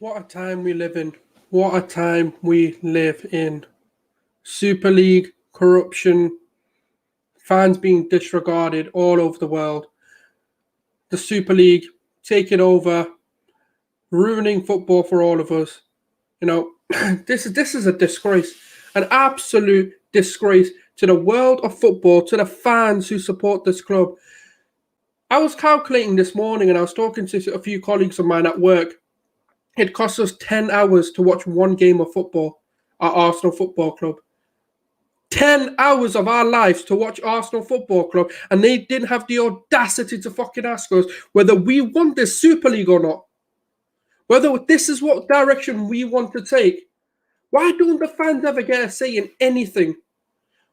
What a time we live in. What a time we live in. Super League, corruption, fans being disregarded all over the world. The Super League taking over, ruining football for all of us. You know, this is a disgrace, an absolute disgrace to the world of football, to the fans who support this club. I was calculating this morning and I was talking to a few colleagues of mine at work. It costs us 10 hours to watch one game of football at Arsenal Football Club. 10 hours of our lives to watch Arsenal Football Club, and they didn't have the audacity to fucking ask us whether we want this Super League or not. Whether this is what direction we want to take. Why don't the fans ever get a say in anything?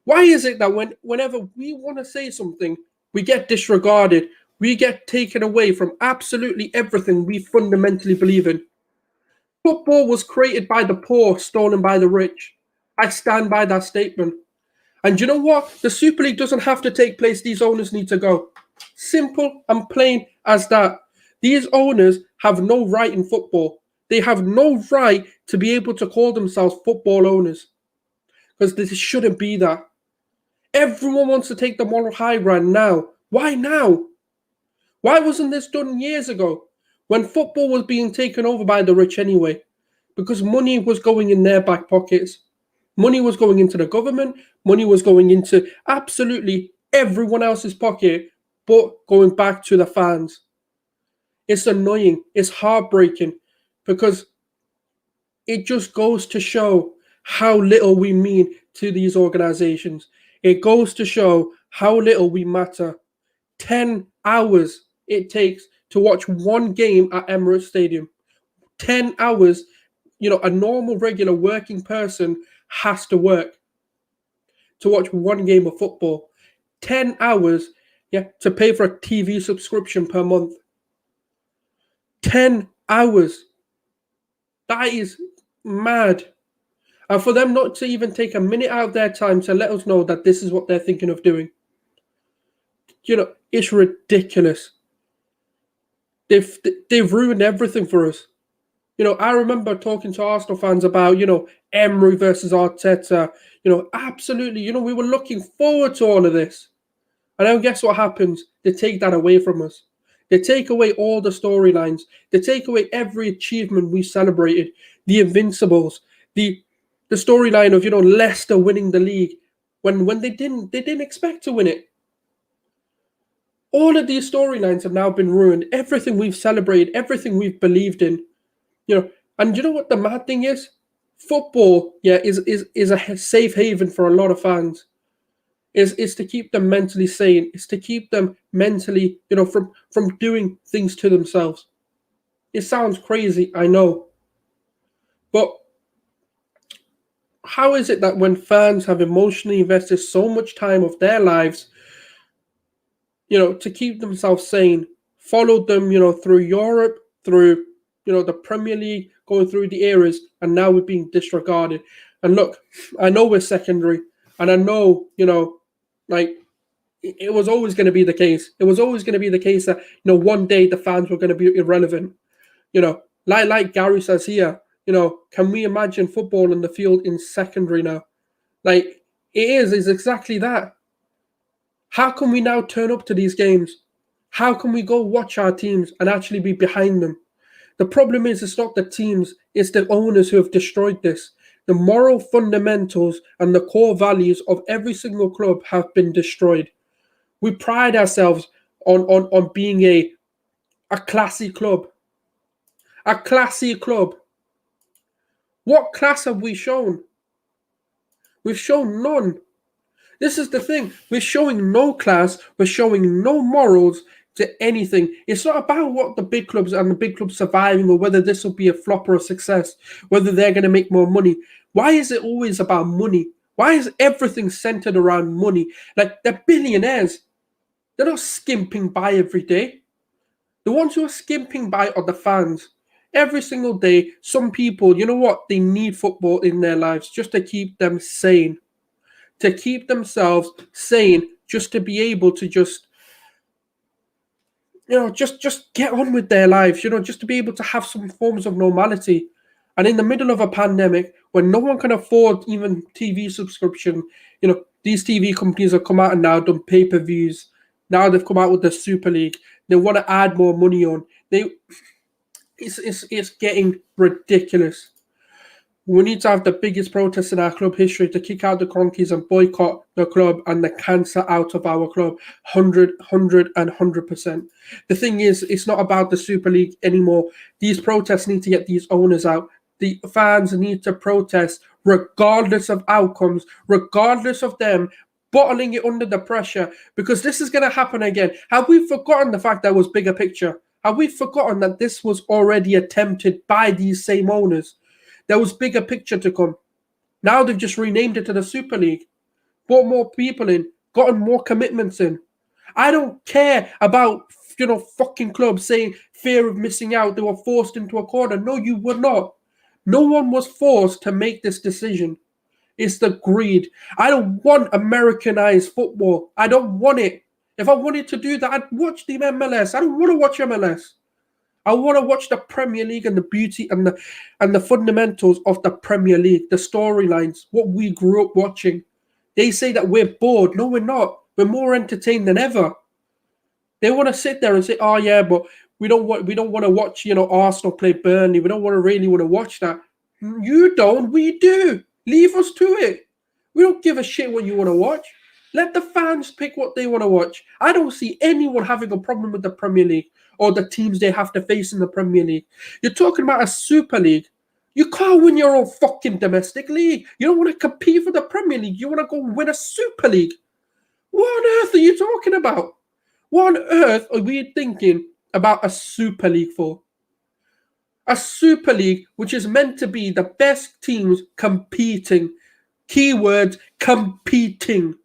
Why is it that whenever we want to say something, we get disregarded, we get taken away from absolutely everything we fundamentally believe in? Football was created by the poor, stolen by the rich. I stand by that statement. And you know what? The Super League doesn't have to take place. These owners need to go. Simple and plain as that. These owners have no right in football. They have no right to be able to call themselves football owners. Because this shouldn't be that. Everyone wants to take the moral high ground now. Why now? Why wasn't this done years ago? When football was being taken over by the rich anyway. Because money was going in their back pockets. Money was going into the government. Money was going into absolutely everyone else's pocket, but going back to the fans. It's annoying. It's heartbreaking because it just goes to show how little we mean to these organizations. It goes to show how little we matter. 10 hours it takes to watch one game at Emirates Stadium. 10 hours, a normal, regular working person has to work to watch one game of football. 10 hours, to pay for a TV subscription per month. 10 hours. That is mad. And for them not to even take a minute out of their time to let us know that this is what they're thinking of doing. It's ridiculous. They've ruined everything for us. I remember talking to Arsenal fans about, Emery versus Arteta. Absolutely, we were looking forward to all of this. And then guess what happens? They take that away from us. They take away all the storylines. They take away every achievement we celebrated. The Invincibles, the storyline of, Leicester winning the league when they didn't expect to win it. All of these storylines have now been ruined. Everything we've celebrated, everything we've believed in. And you know what the mad thing is? Football, is a safe haven for a lot of fans. Is to keep them mentally sane. It's to keep them mentally, from doing things to themselves. It sounds crazy, I know. But how is it that when fans have emotionally invested so much time of their lives, to keep themselves sane, followed them, through Europe, through the Premier League, going through the eras, and now we're being disregarded. And look, I know we're secondary, and I know, it was always going to be the case. It was always going to be the case that, one day the fans were going to be irrelevant. Like Gary says here, can we imagine football in the field in secondary now? Like, it's exactly that. How can we now turn up to these games? How can we go watch our teams and actually be behind them? The problem is it's not the teams, it's the owners who have destroyed this. The moral fundamentals and the core values of every single club have been destroyed. We pride ourselves on being a classy club. A classy club. What class have we shown? We've shown none. This is the thing. We're showing no class. We're showing no morals to anything. It's not about what the big clubs and the big clubs surviving or whether this will be a flop or a success, whether they're going to make more money. Why is it always about money? Why is everything centered around money? Like, they're billionaires. They're not skimping by every day. The ones who are skimping by are the fans. Every single day, some people, you know what? They need football in their lives just to keep them sane. To keep themselves sane, just to be able to just just get on with their lives, just to be able to have some forms of normality. And in the middle of a pandemic, when no one can afford even TV subscription, these TV companies have come out and now done pay-per-views. Now they've come out with the Super League. They want to add more money on. It's getting ridiculous. We need to have the biggest protest in our club history to kick out the Cronkies and boycott the club and the cancer out of our club. 100%. The thing is, it's not about the Super League anymore. These protests need to get these owners out. The fans need to protest regardless of outcomes, regardless of them bottling it under the pressure, because this is going to happen again. Have we forgotten the fact that was bigger picture? Have we forgotten that this was already attempted by these same owners? There was bigger picture to come. Now they've just renamed it to the Super League, brought more people in, gotten more commitments in. I don't care about, fucking clubs saying fear of missing out. They were forced into a corner. No, you were not. No one was forced to make this decision. It's the greed. I don't want Americanized football. I don't want it. If I wanted to do that, I'd watch the MLS. I don't want to watch MLS. I want to watch the Premier League and the beauty and the fundamentals of the Premier League, the storylines, what we grew up watching. They say that we're bored. No, we're not. We're more entertained than ever. They want to sit there and say, "Oh yeah, but we don't want to watch, Arsenal play Burnley. We don't really want to watch that." You don't. We do. Leave us to it. We don't give a shit what you want to watch. Let the fans pick what they want to watch. I don't see anyone having a problem with the Premier League or the teams they have to face in the Premier League. You're talking about a Super League. You can't win your own fucking domestic league. You don't want to compete for the Premier League. You want to go win a Super League. What on earth are you talking about? What on earth are we thinking about a Super League for? A Super League which is meant to be the best teams competing. Keywords, competing.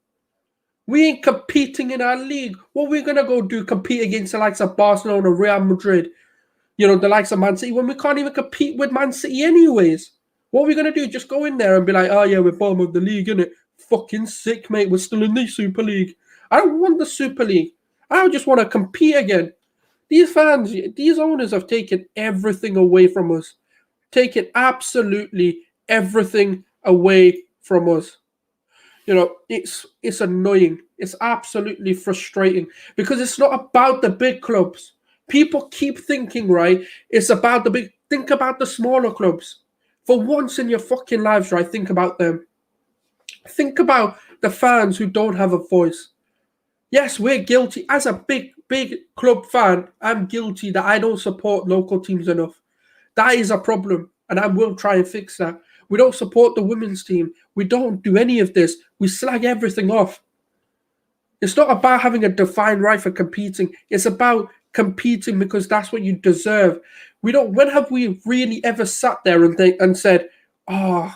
We ain't competing in our league. What are we going to go do? Compete against the likes of Barcelona, Real Madrid, the likes of Man City, when we can't even compete with Man City anyways? What are we going to do? Just go in there and be like, "Oh yeah, we're bottom of the league, innit? Fucking sick, mate. We're still in the Super League." I don't want the Super League. I just want to compete again. These fans, these owners have taken everything away from us. Taken absolutely everything away from us. It's annoying. It's absolutely frustrating because it's not about the big clubs. People keep thinking, right, it's about the big. Think about the smaller clubs. For once in your fucking lives, right, think about them. Think about the fans who don't have a voice. Yes, we're guilty. As a big club fan, I'm guilty that I don't support local teams enough. That is a problem, and I will try and fix that. We don't support the women's team. We don't do any of this. We slag everything off. It's not about having a defined right for competing. It's about competing because that's what you deserve. When have we really ever sat there and said, "Oh,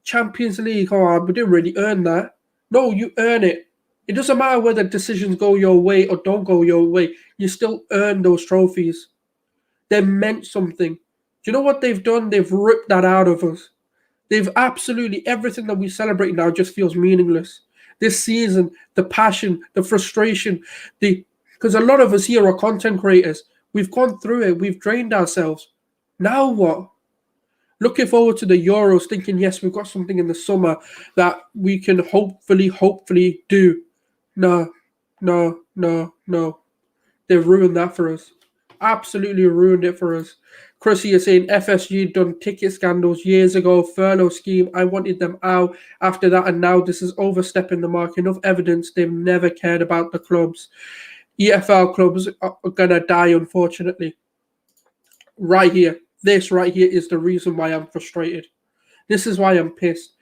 Champions League, oh, we didn't really earn that." No, you earn it. It doesn't matter whether decisions go your way or don't go your way. You still earn those trophies. They meant something. Do you know what they've done? They've ripped that out of us. They've absolutely everything that we celebrate now just feels meaningless. This season, the passion, the frustration, because a lot of us here are content creators. We've gone through it. We've drained ourselves. Now what? Looking forward to the Euros, thinking, yes, we've got something in the summer that we can hopefully do. No. They've ruined that for us. Absolutely ruined it for us. Chrissy is saying FSG done ticket scandals years ago, furlough scheme. I wanted them out after that, and now this is overstepping the mark. Enough evidence they've never cared about the clubs. EFL clubs are gonna die, unfortunately. Right here. This right here is the reason why I'm frustrated. This is why I'm pissed.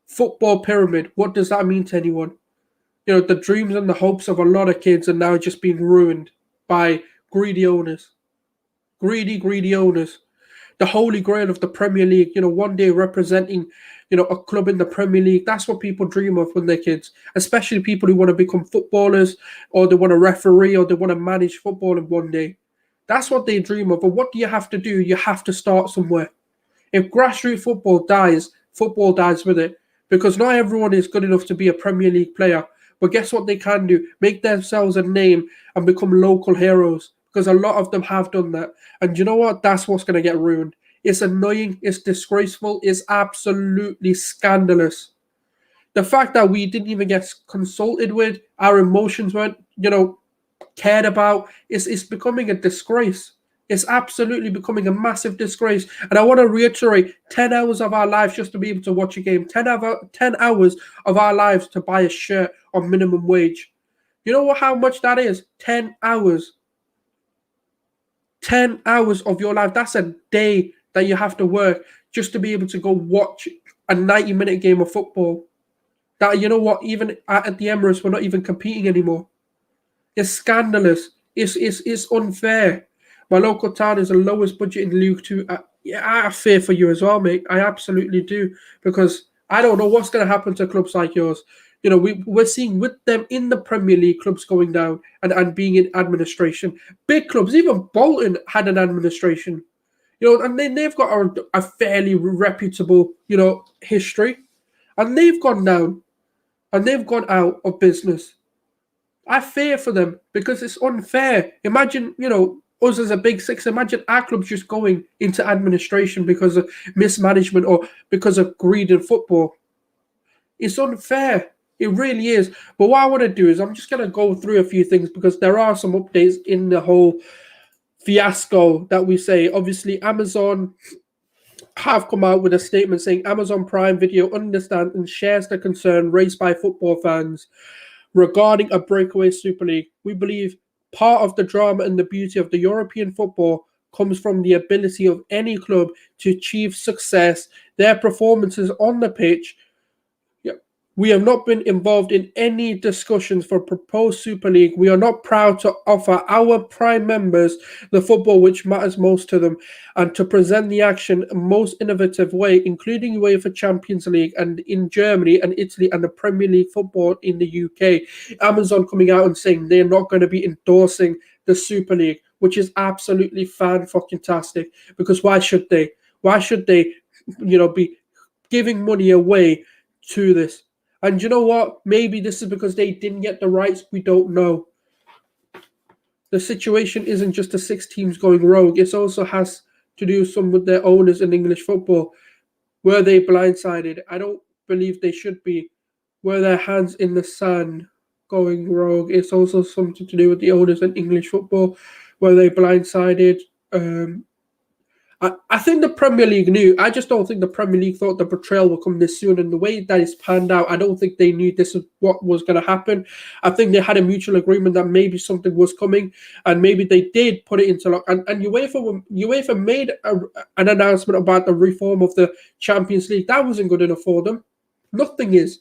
Football pyramid. What does that mean to anyone? The dreams and the hopes of a lot of kids are now just being ruined by greedy owners. Greedy owners. The holy grail of the Premier League, one day representing, a club in the Premier League. That's what people dream of when they're kids, especially people who want to become footballers or they want to referee or they want to manage football in one day. That's what they dream of. But what do you have to do? You have to start somewhere. If grassroots football dies with it, because not everyone is good enough to be a Premier League player. But guess what they can do? Make themselves a name and become local heroes, because a lot of them have done that. And you know what? That's what's going to get ruined. It's annoying. It's disgraceful. It's absolutely scandalous. The fact that we didn't even get consulted with, our emotions weren't, cared about, is becoming a disgrace. It's absolutely becoming a massive disgrace. And I want to reiterate, 10 hours of our lives just to be able to watch a game, 10 hours of our lives to buy a shirt on minimum wage. You know how much that is? 10 hours. 10 hours of your life. That's a day that you have to work just to be able to go watch a 90-minute game of football. That, you know what, even at the Emirates, we're not even competing anymore. It's scandalous. It's unfair. My local town is the lowest budget in League Two. I fear for you as well, mate. I absolutely do, because I don't know what's going to happen to clubs like yours. We're seeing with them in the Premier League clubs going down and being in administration. Big clubs, even Bolton had an administration. And they've got a fairly reputable, history, and they've gone down and they've gone out of business. I fear for them because it's unfair. Imagine, us as a big six, imagine our clubs just going into administration because of mismanagement or because of greed in football. It's unfair. It really is. But what I want to do is I'm just going to go through a few things, because there are some updates in the whole fiasco that we say. Obviously, Amazon have come out with a statement saying Amazon Prime Video understands and shares the concern raised by football fans regarding a breakaway Super League. We believe part of the drama and the beauty of the European football comes from the ability of any club to achieve success. Their performances on the pitch. We have not been involved in any discussions for proposed Super League. We are not proud to offer our Prime members the football which matters most to them, and to present the action in most innovative way, including UEFA Champions League and in Germany and Italy, and the Premier League football in the UK. Amazon coming out and saying they're not going to be endorsing the Super League, which is absolutely fan-fucking-tastic, because why should they? Why should they, be giving money away to this? And you know what? Maybe this is because they didn't get the rights. We don't know. The situation isn't just the 6 teams going rogue. It also has to do some with their owners in English football. Were they blindsided? I don't believe they should be. Were their hands in the sand going rogue? It's also something to do with the owners in English football. Were they blindsided? I think the Premier League knew. I just don't think the Premier League thought the betrayal would come this soon. And the way that it's panned out, I don't think they knew this is what was going to happen. I think they had a mutual agreement that maybe something was coming, and maybe they did put it into lock. And UEFA made an announcement about the reform of the Champions League. That wasn't good enough for them. Nothing is.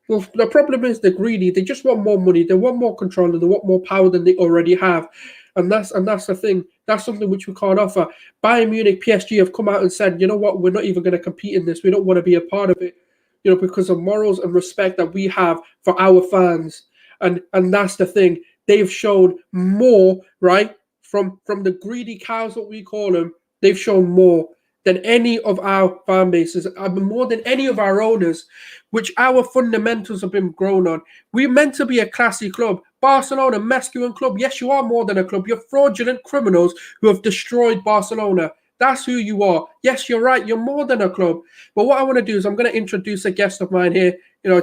Well, the problem is they're greedy. They just want more money. They want more control, and they want more power than they already have. And that's the thing. That's something which we can't offer. Bayern Munich, PSG have come out and said, you know what, we're not even going to compete in this. We don't want to be a part of it, because of morals and respect that we have for our fans. And that's the thing. They've shown more, right, from the greedy cows, what we call them. They've shown more than any of our fan bases, more than any of our owners, which our fundamentals have been grown on. We're meant to be a classy club. Barcelona, masculine club. Yes, you are more than a club. You're fraudulent criminals who have destroyed Barcelona. That's who you are. Yes, you're right. You're more than a club. But what I want to do is I'm going to introduce a guest of mine here.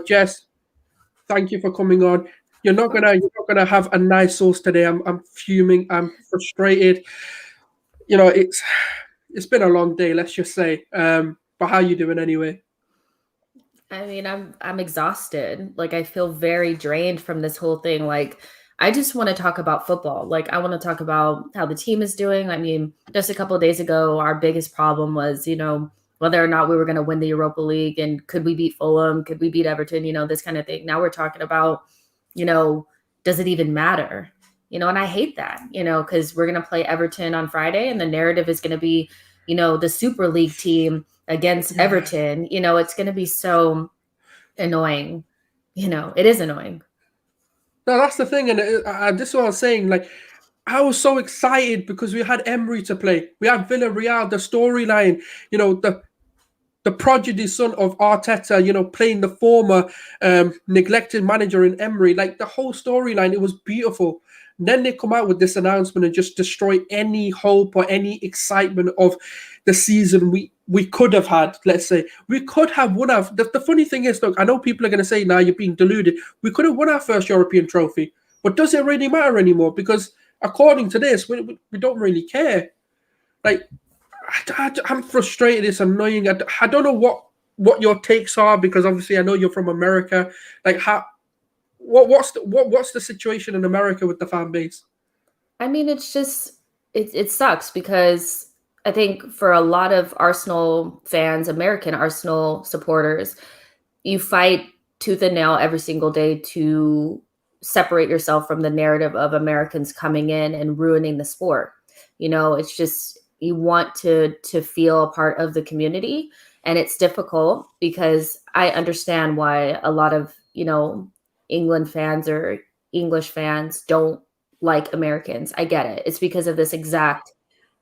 Jess, thank you for coming on. You're not gonna have a nice sauce today. I'm fuming. I'm frustrated. It's been a long day, let's just say. But how you doing anyway? I mean, I'm exhausted. Like, I feel very drained from this whole thing. Like, I just want to talk about football. Like, I want to talk about how the team is doing. I mean, just a couple of days ago, our biggest problem was, whether or not we were going to win the Europa League, and could we beat Fulham? Could we beat Everton? This kind of thing. Now we're talking about, does it even matter? And I hate that, because we're going to play Everton on Friday, and the narrative is going to be, the Super League team against Everton. It's going to be so annoying. It is annoying. No, that's the thing. And this is what I was saying. Like, I was so excited because we had Emery to play. We had Villarreal, the storyline, the prodigy son of Arteta, playing the former neglected manager in Emery. Like the whole storyline, it was beautiful. And then they come out with this announcement and just destroy any hope or any excitement of the season we could have had. Let's say we could have won our. The funny thing is, look, I know people are going to say, "Now you're being deluded." We could have won our first European trophy, but does it really matter anymore? Because according to this, we don't really care. Like I'm frustrated. It's annoying. I don't know what your takes are, because obviously I know you're from America. Like what's the situation in America with the fan base? I mean, it's just it sucks because I think for a lot of Arsenal fans, American Arsenal supporters, you fight tooth and nail every single day to separate yourself from the narrative of Americans coming in and ruining the sport. It's just you want to feel a part of the community, and it's difficult because I understand why a lot of, England fans or English fans don't like Americans. I get it. It's because of this exact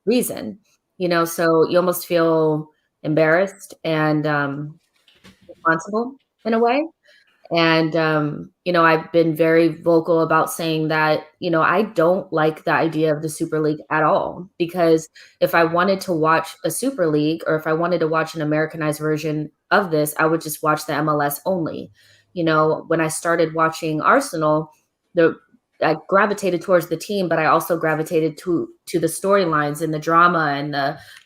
reason, so you almost feel embarrassed and responsible in a way. And, I've been very vocal about saying that, I don't like the idea of the Super League at all, because if I wanted to watch a Super League or if I wanted to watch an Americanized version of this, I would just watch the MLS only. When I started watching Arsenal, I gravitated towards the team, but I also gravitated to the storylines and the drama and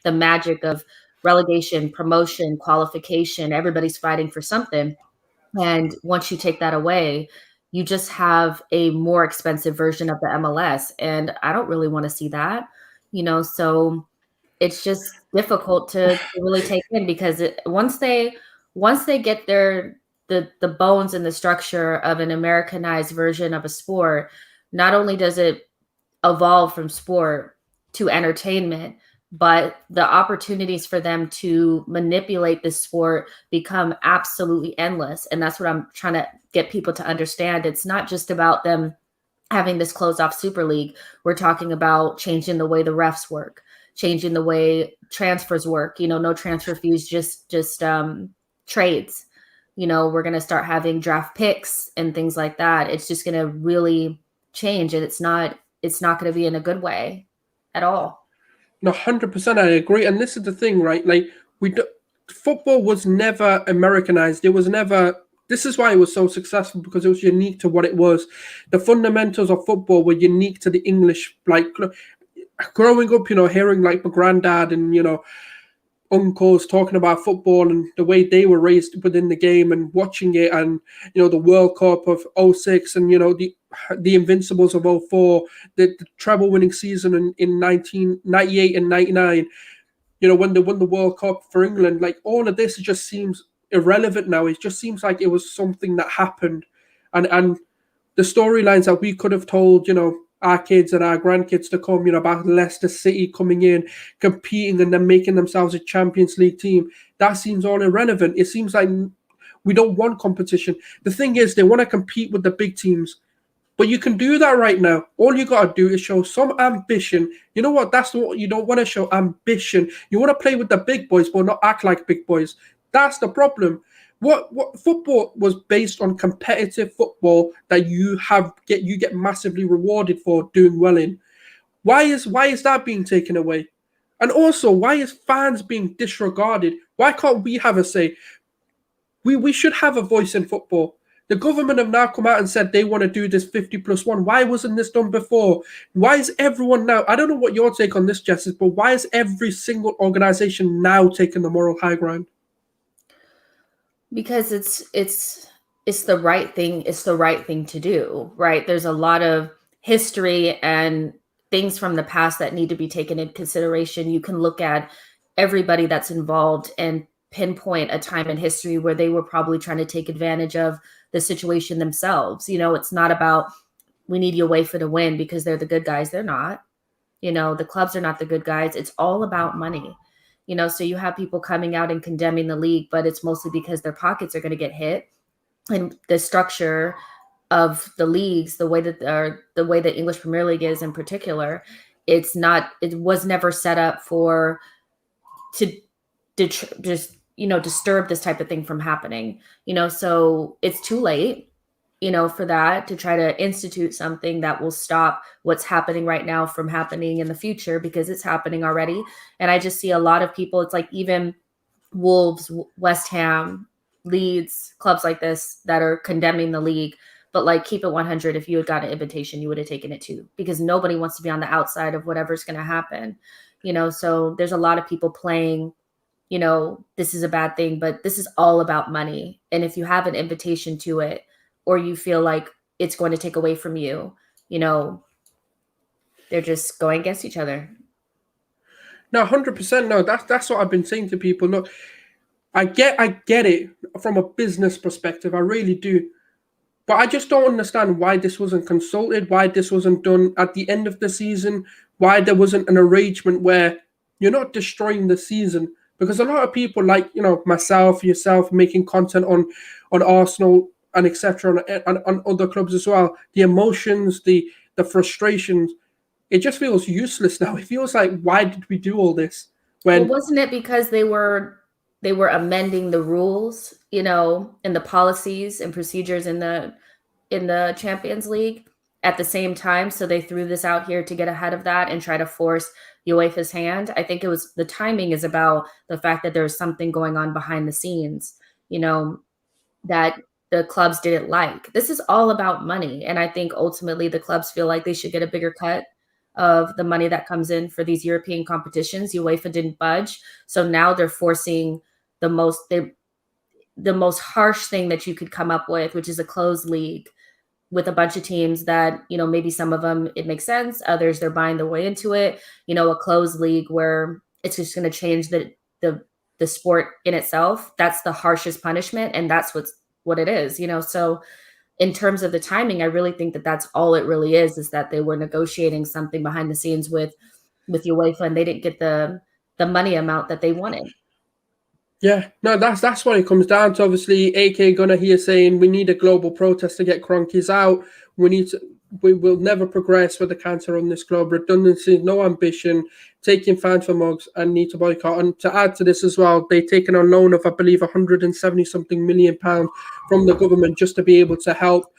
the magic of relegation, promotion, qualification. Everybody's fighting for something. And once you take that away, you just have a more expensive version of the MLS. And I don't really want to see that, so it's just difficult to really take in, because once they get the bones and the structure of an Americanized version of a sport, not only does it evolve from sport to entertainment, but the opportunities for them to manipulate this sport become absolutely endless. And that's what I'm trying to get people to understand. It's not just about them having this closed off Super League. We're talking about changing the way the refs work, changing the way transfers work, no transfer fees, just trades. We're going to start having draft picks and things like that. It's just going to really change, and it's not going to be in a good way at all. No, 100%, I agree. And this is the thing, right? Like football was never Americanized. It was never. This is why it was so successful, because it was unique to what it was. The fundamentals of football were unique to the English. Like growing up, hearing like my granddad and uncles talking about football and the way they were raised within the game, and watching it, and the World Cup of 06, and the Invincibles of 04, the treble winning season in 1998 and 99, when they won the World Cup for England. Like all of this just seems irrelevant now. It just seems like it was something that happened, and the storylines that we could have told our kids and our grandkids to come, about Leicester City coming in, competing, and then making themselves a Champions League team, that seems all irrelevant. It seems like we don't want competition. The thing is, they want to compete with the big teams, but you can do that right now. All you got to do is show some ambition. You know what? That's what you don't want to show, ambition. You want to play with the big boys, but not act like big boys. That's the problem. What football was based on, competitive football that you get massively rewarded for doing well in. Why is that being taken away? And also, why is fans being disregarded? Why can't we have a say? We should have a voice in football. The government have now come out and said they want to do this 50+1. Why wasn't this done before? Why is everyone now? I don't know what your take on this, Jess, is, but why is every single organization now taking the moral high ground? Because it's the right thing. It's the right thing to do, right? There's a lot of history and things from the past that need to be taken into consideration. You can look at everybody that's involved and pinpoint a time in history where they were probably trying to take advantage of the situation themselves. It's not about we need UEFA to win because they're the good guys. They're not. The clubs are not the good guys. It's all about money. So you have people coming out and condemning the league, but it's mostly because their pockets are going to get hit. And the structure of the leagues, the way the English Premier League is in particular, it was never set up to just disturb this type of thing from happening. So it's too late, for that to try to institute something that will stop what's happening right now from happening in the future, because it's happening already. And I just see a lot of people, it's like even Wolves, West Ham, Leeds, clubs like this that are condemning the league. But like, keep it 100. If you had got an invitation, you would have taken it too, because nobody wants to be on the outside of whatever's going to happen. So there's a lot of people playing, this is a bad thing, but this is all about money. And if you have an invitation to it, or you feel like it's going to take away from you, they're just going against each other. No, 100%. No, that's what I've been saying to people. Look, I get it from a business perspective. I really do. But I just don't understand why this wasn't consulted, why this wasn't done at the end of the season, why there wasn't an arrangement where you're not destroying the season. Because a lot of people, like myself, yourself, making content on Arsenal and etc. on other clubs as well, the emotions, the frustrations, it just feels useless now. It feels like, why did we do all this? Well, wasn't it because they were amending the rules, and the policies and procedures in the Champions League at the same time? So they threw this out here to get ahead of that and try to force UEFA's hand. I think the timing is about the fact that there's something going on behind the scenes, that the clubs didn't like. This is all about money. And I think ultimately the clubs feel like they should get a bigger cut of the money that comes in for these European competitions. UEFA didn't budge. So now they're forcing the most harsh thing that you could come up with, which is a closed league with a bunch of teams that, maybe some of them it makes sense. Others, they're buying their way into it. A closed league where it's just going to change the sport in itself. That's the harshest punishment. And that's what it is, So in terms of the timing, I really think that that's all it really is that they were negotiating something behind the scenes with UEFA, and they didn't get the money amount that they wanted. Yeah, no, that's what it comes down to. Obviously, AK Gunner here saying we need a global protest to get Cronkies out. We will never progress with the cancer on this club. Redundancy, no ambition, taking fans for mugs, and need to boycott. And to add to this as well, they've taken a loan of, I believe, 170 something million pounds from the government just to be able to help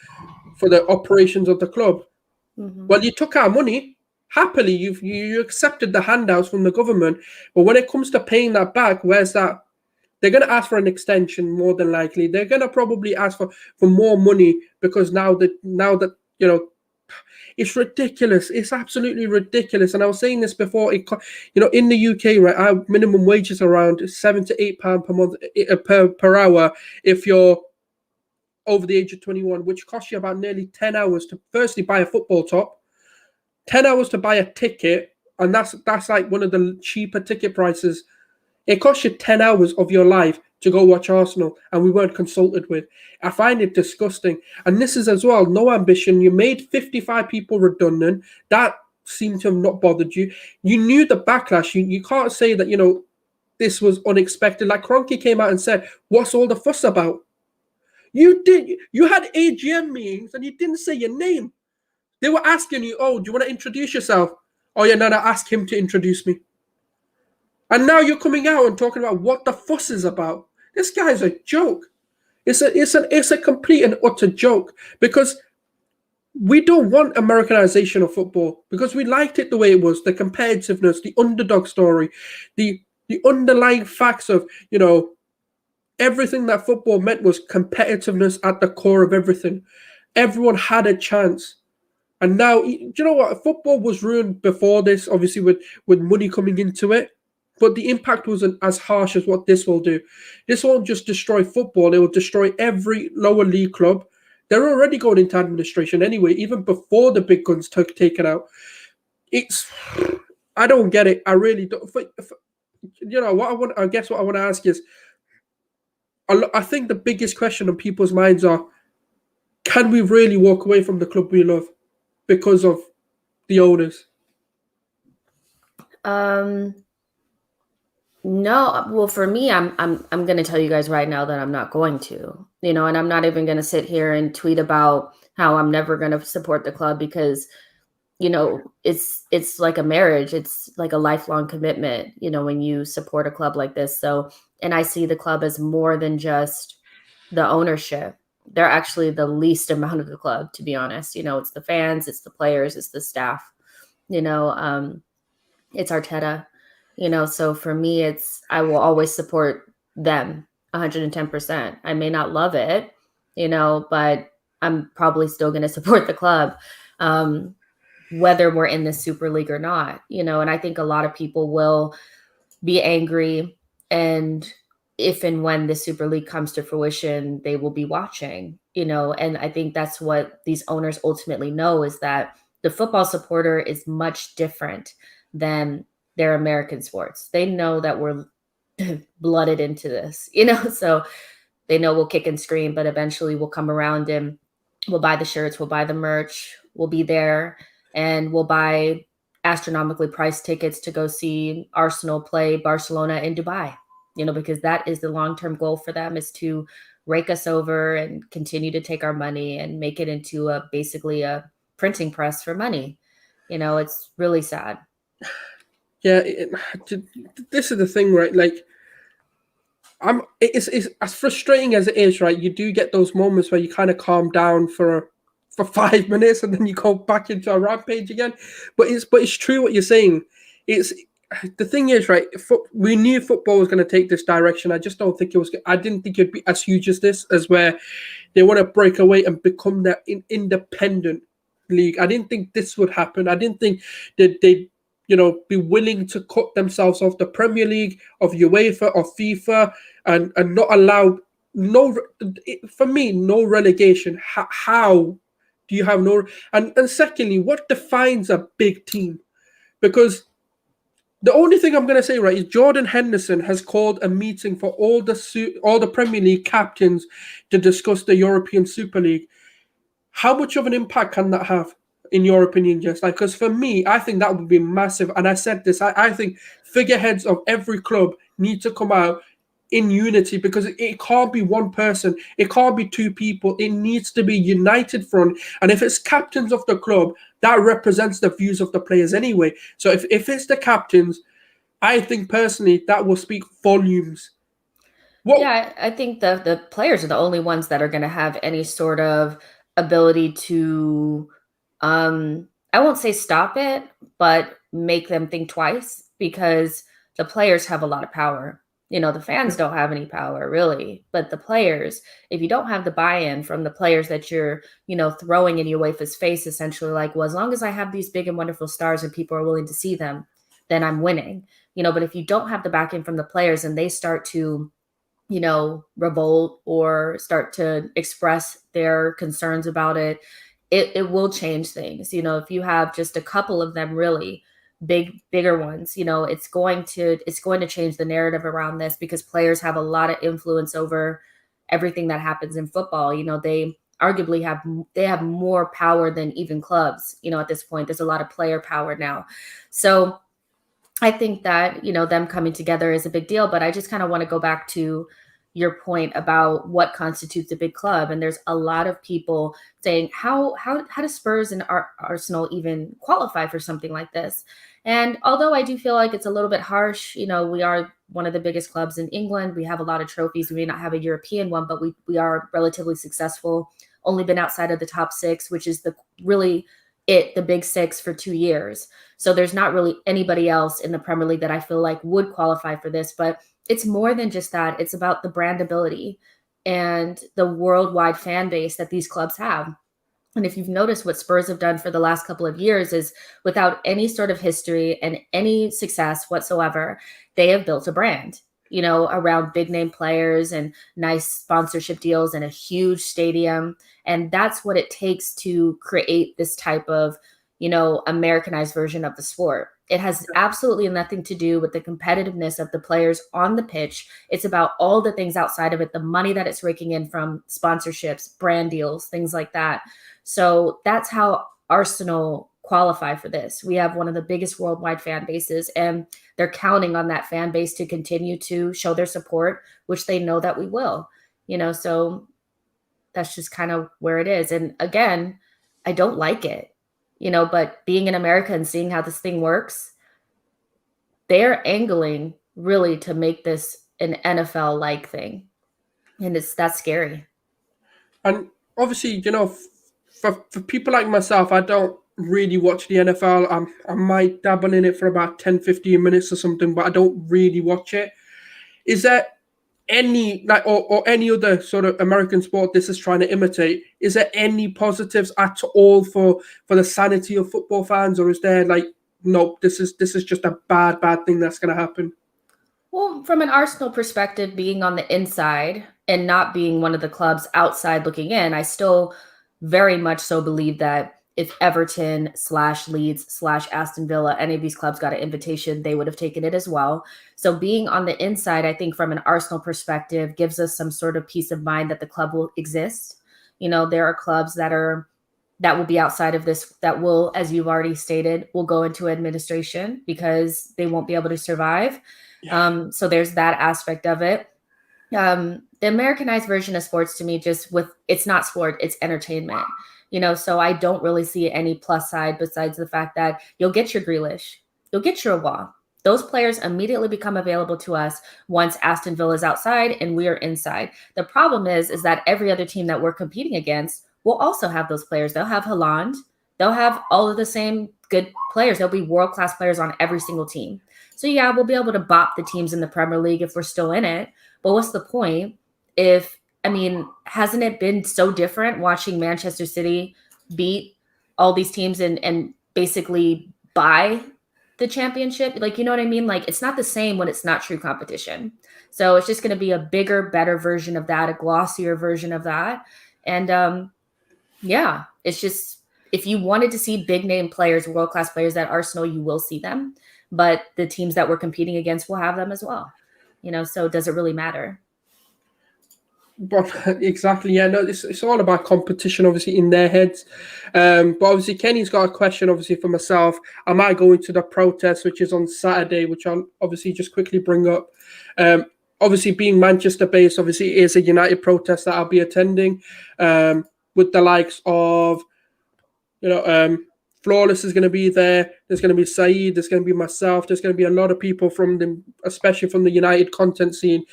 for the operations of the club. Mm-hmm. Well, you took our money. Happily, you accepted the handouts from the government. But when it comes to paying that back, where's that? They're going to ask for an extension more than likely. They're going to probably ask for more money, because now that it's ridiculous. It's absolutely ridiculous. And I was saying this before. In the UK, right, our minimum wage is around £7 to £8 per month per hour if you're over the age of 21, which costs you about nearly 10 hours to firstly buy a football top, 10 hours to buy a ticket, and that's like one of the cheaper ticket prices. It costs you 10 hours of your life to go watch Arsenal, and we weren't consulted with. I find it disgusting. And this is as well, no ambition. You made 55 people redundant. That seemed to have not bothered you. You knew the backlash. You can't say that, this was unexpected. Like Kroenke came out and said, what's all the fuss about? You had AGM meetings and you didn't say your name. They were asking you, oh, do you want to introduce yourself? Oh, yeah, no, ask him to introduce me. And now you're coming out and talking about what the fuss is about. This guy's a joke. It's a complete and utter joke, because we don't want Americanization of football, because we liked it the way it was, the competitiveness, the underdog story, the underlying facts of, everything that football meant was competitiveness at the core of everything. Everyone had a chance. And now, you know what? Football was ruined before this, obviously, with money coming into it. But the impact wasn't as harsh as what this will do. This won't just destroy football. It will destroy every lower league club. They're already going into administration anyway, even before the big guns took taken out. I don't get it. I really don't. I guess what I want to ask is, I think the biggest question on people's minds are, can we really walk away from the club we love because of the owners? No, well, for me, I'm going to tell you guys right now that I'm not going to, and I'm not even going to sit here and tweet about how I'm never going to support the club, because it's like a marriage. It's like a lifelong commitment, when you support a club like this. So, and I see the club as more than just the ownership. They're actually the least amount of the club, to be honest. It's the fans, it's the players, it's the staff, you know, it's Arteta, so for me, I will always support them 110%. I may not love it, but I'm probably still going to support the club. Whether we're in the Super League or not, and I think a lot of people will be angry. And if and when the Super League comes to fruition, they will be watching, and I think that's what these owners ultimately know, is that the football supporter is much different than their American sports. They know that we're blooded into this, so they know we'll kick and scream, but eventually we'll come around and we'll buy the shirts, we'll buy the merch, we'll be there, and we'll buy astronomically priced tickets to go see Arsenal play Barcelona in Dubai, because that is the long-term goal for them, is to rake us over and continue to take our money and make it into basically a printing press for money. It's really sad. Yeah, this is the thing, right? Like, it's as frustrating as it is, right? You do get those moments where you kind of calm down for 5 minutes and then you go back into a rampage again. But it's true what you're saying. It's the thing is, right? We knew football was going to take this direction. I just don't think it was. I didn't think it'd be as huge as this, as where they want to break away and become that independent league. I didn't think this would happen. I didn't think that they'd be willing to cut themselves off the Premier League, of UEFA, of FIFA, and not allow for me, no relegation. How do you have no? And secondly, what defines a big team? Because the only thing I'm going to say, right, is Jordan Henderson has called a meeting for all the Premier League captains to discuss the European Super League. How much of an impact can that have, in your opinion, Jess? Like, because for me, I think that would be massive. And I said this, I think figureheads of every club need to come out in unity, because it can't be one person, it can't be two people. It needs to be united front. And if it's captains of the club, that represents the views of the players anyway. So if it's the captains, I think personally that will speak volumes. What? Yeah, I think the players are the only ones that are going to have any sort of ability to, I won't say stop it, but make them think twice, because the players have a lot of power. The fans don't have any power really, but the players, if you don't have the buy-in from the players that you're, throwing in UEFA's face, essentially, like, well, as long as I have these big and wonderful stars and people are willing to see them, then I'm winning. But if you don't have the backing from the players and they start to revolt or start to express their concerns about it, it will change things. If you have just a couple of them, really bigger ones, it's going to change the narrative around this, because players have a lot of influence over everything that happens in football. They arguably have more power than even clubs. At this point, there's a lot of player power now. So I think that, them coming together is a big deal, but I just kind of want to go back to your point about what constitutes a big club. And there's a lot of people saying, how does Spurs and Arsenal even qualify for something like this? And although I do feel like it's a little bit harsh, we are one of the biggest clubs in England. We have a lot of trophies. We may not have a European one, but we are relatively successful. Only been outside of the top six, which is the big six for 2 years. So there's not really anybody else in the Premier League that I feel like would qualify for this, but it's more than just that. It's about the brandability and the worldwide fan base that these clubs have. And if you've noticed, what Spurs have done for the last couple of years is, without any sort of history and any success whatsoever, they have built a brand, around big name players and nice sponsorship deals and a huge stadium. And that's what it takes to create this type of, Americanized version of the sport. It has absolutely nothing to do with the competitiveness of the players on the pitch. It's about all the things outside of it, the money that it's raking in from sponsorships, brand deals, things like that. So that's how Arsenal qualify for this. We have one of the biggest worldwide fan bases, and they're counting on that fan base to continue to show their support, which they know that we will, so that's just kind of where it is. And again, I don't like it. But being in America and seeing how this thing works, they're angling really to make this an NFL-like thing. And that's scary. And obviously, for people like myself, I don't really watch the NFL. I might dabble in it for about 10, 15 minutes or something, but I don't really watch it. Is there any like or any other sort of American sport this is trying to imitate? Is there any positives at all for the sanity of football fans, or is there like nope, this is just a bad thing that's gonna happen? Well, from an Arsenal perspective, being on the inside and not being one of the clubs outside looking in, I still very much so believe that if Everton slash Leeds slash Aston Villa, any of these clubs got an invitation, they would have taken it as well. So being on the inside, I think from an Arsenal perspective, gives us some sort of peace of mind that the club will exist. There are clubs that will be outside of this that will, as you've already stated, will go into administration because they won't be able to survive. So there's that aspect of it. The Americanized version of sports to me it's not sport, it's entertainment. So I don't really see any plus side besides the fact that you'll get your Grealish, you'll get your Wall. Those players immediately become available to us once Aston Villa is outside and we are inside. The problem is that every other team that we're competing against will also have those players. They'll have Haaland. They'll have all of the same good players. There'll be world-class players on every single team. So yeah, we'll be able to bop the teams in the Premier League if we're still in it. But what's the point hasn't it been so different watching Manchester City beat all these teams and basically buy the championship? Like, you know what I mean? Like, it's not the same when it's not true competition. So it's just going to be a bigger, better version of that, a glossier version of that. And yeah, it's just, if you wanted to see big name players, world-class players at Arsenal, you will see them. But the teams that we're competing against will have them as well. So does it really matter? But exactly, yeah, no, it's all about competition, obviously, in their heads. But obviously, Kenny's got a question, obviously, for myself. Am I going to the protest, which is on Saturday, which I'll obviously just quickly bring up? Obviously, being Manchester based, obviously, it is a United protest that I'll be attending with the likes of, Flawless is going to be there. There's going to be Saeed. There's going to be myself. There's going to be a lot of people especially from the United content scene.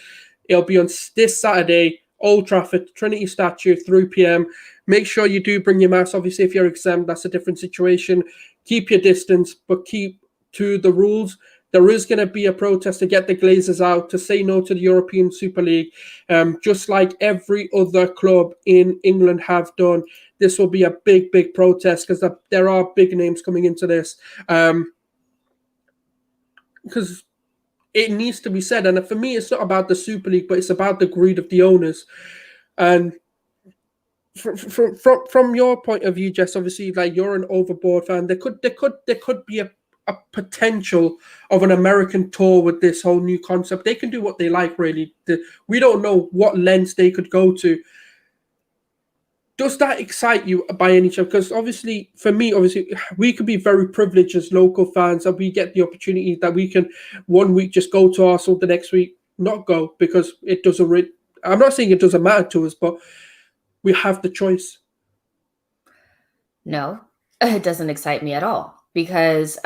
It'll be on this Saturday, Old Trafford, Trinity Statue, 3 p.m. Make sure you do bring your mask. Obviously, if you're exempt, that's a different situation. Keep your distance, but keep to the rules. There is going to be a protest to get the Glazers out, to say no to the European Super League, just like every other club in England have done. This will be a big protest because there are big names coming into this. Because it needs to be said. And for me, it's not about the Super League, but it's about the greed of the owners. And from your point of view, Jess, obviously, like, you're an overboard fan. There could be a potential of an American tour with this whole new concept. They can do what they like, really. We don't know what lengths they could go to. Does that excite you by any chance? Because obviously, for me, we could be very privileged as local fans, and we get the opportunity that we can one week just go to Arsenal, the next week not go, because it doesn't. I'm not saying it doesn't matter to us, but we have the choice. No, it doesn't excite me at all because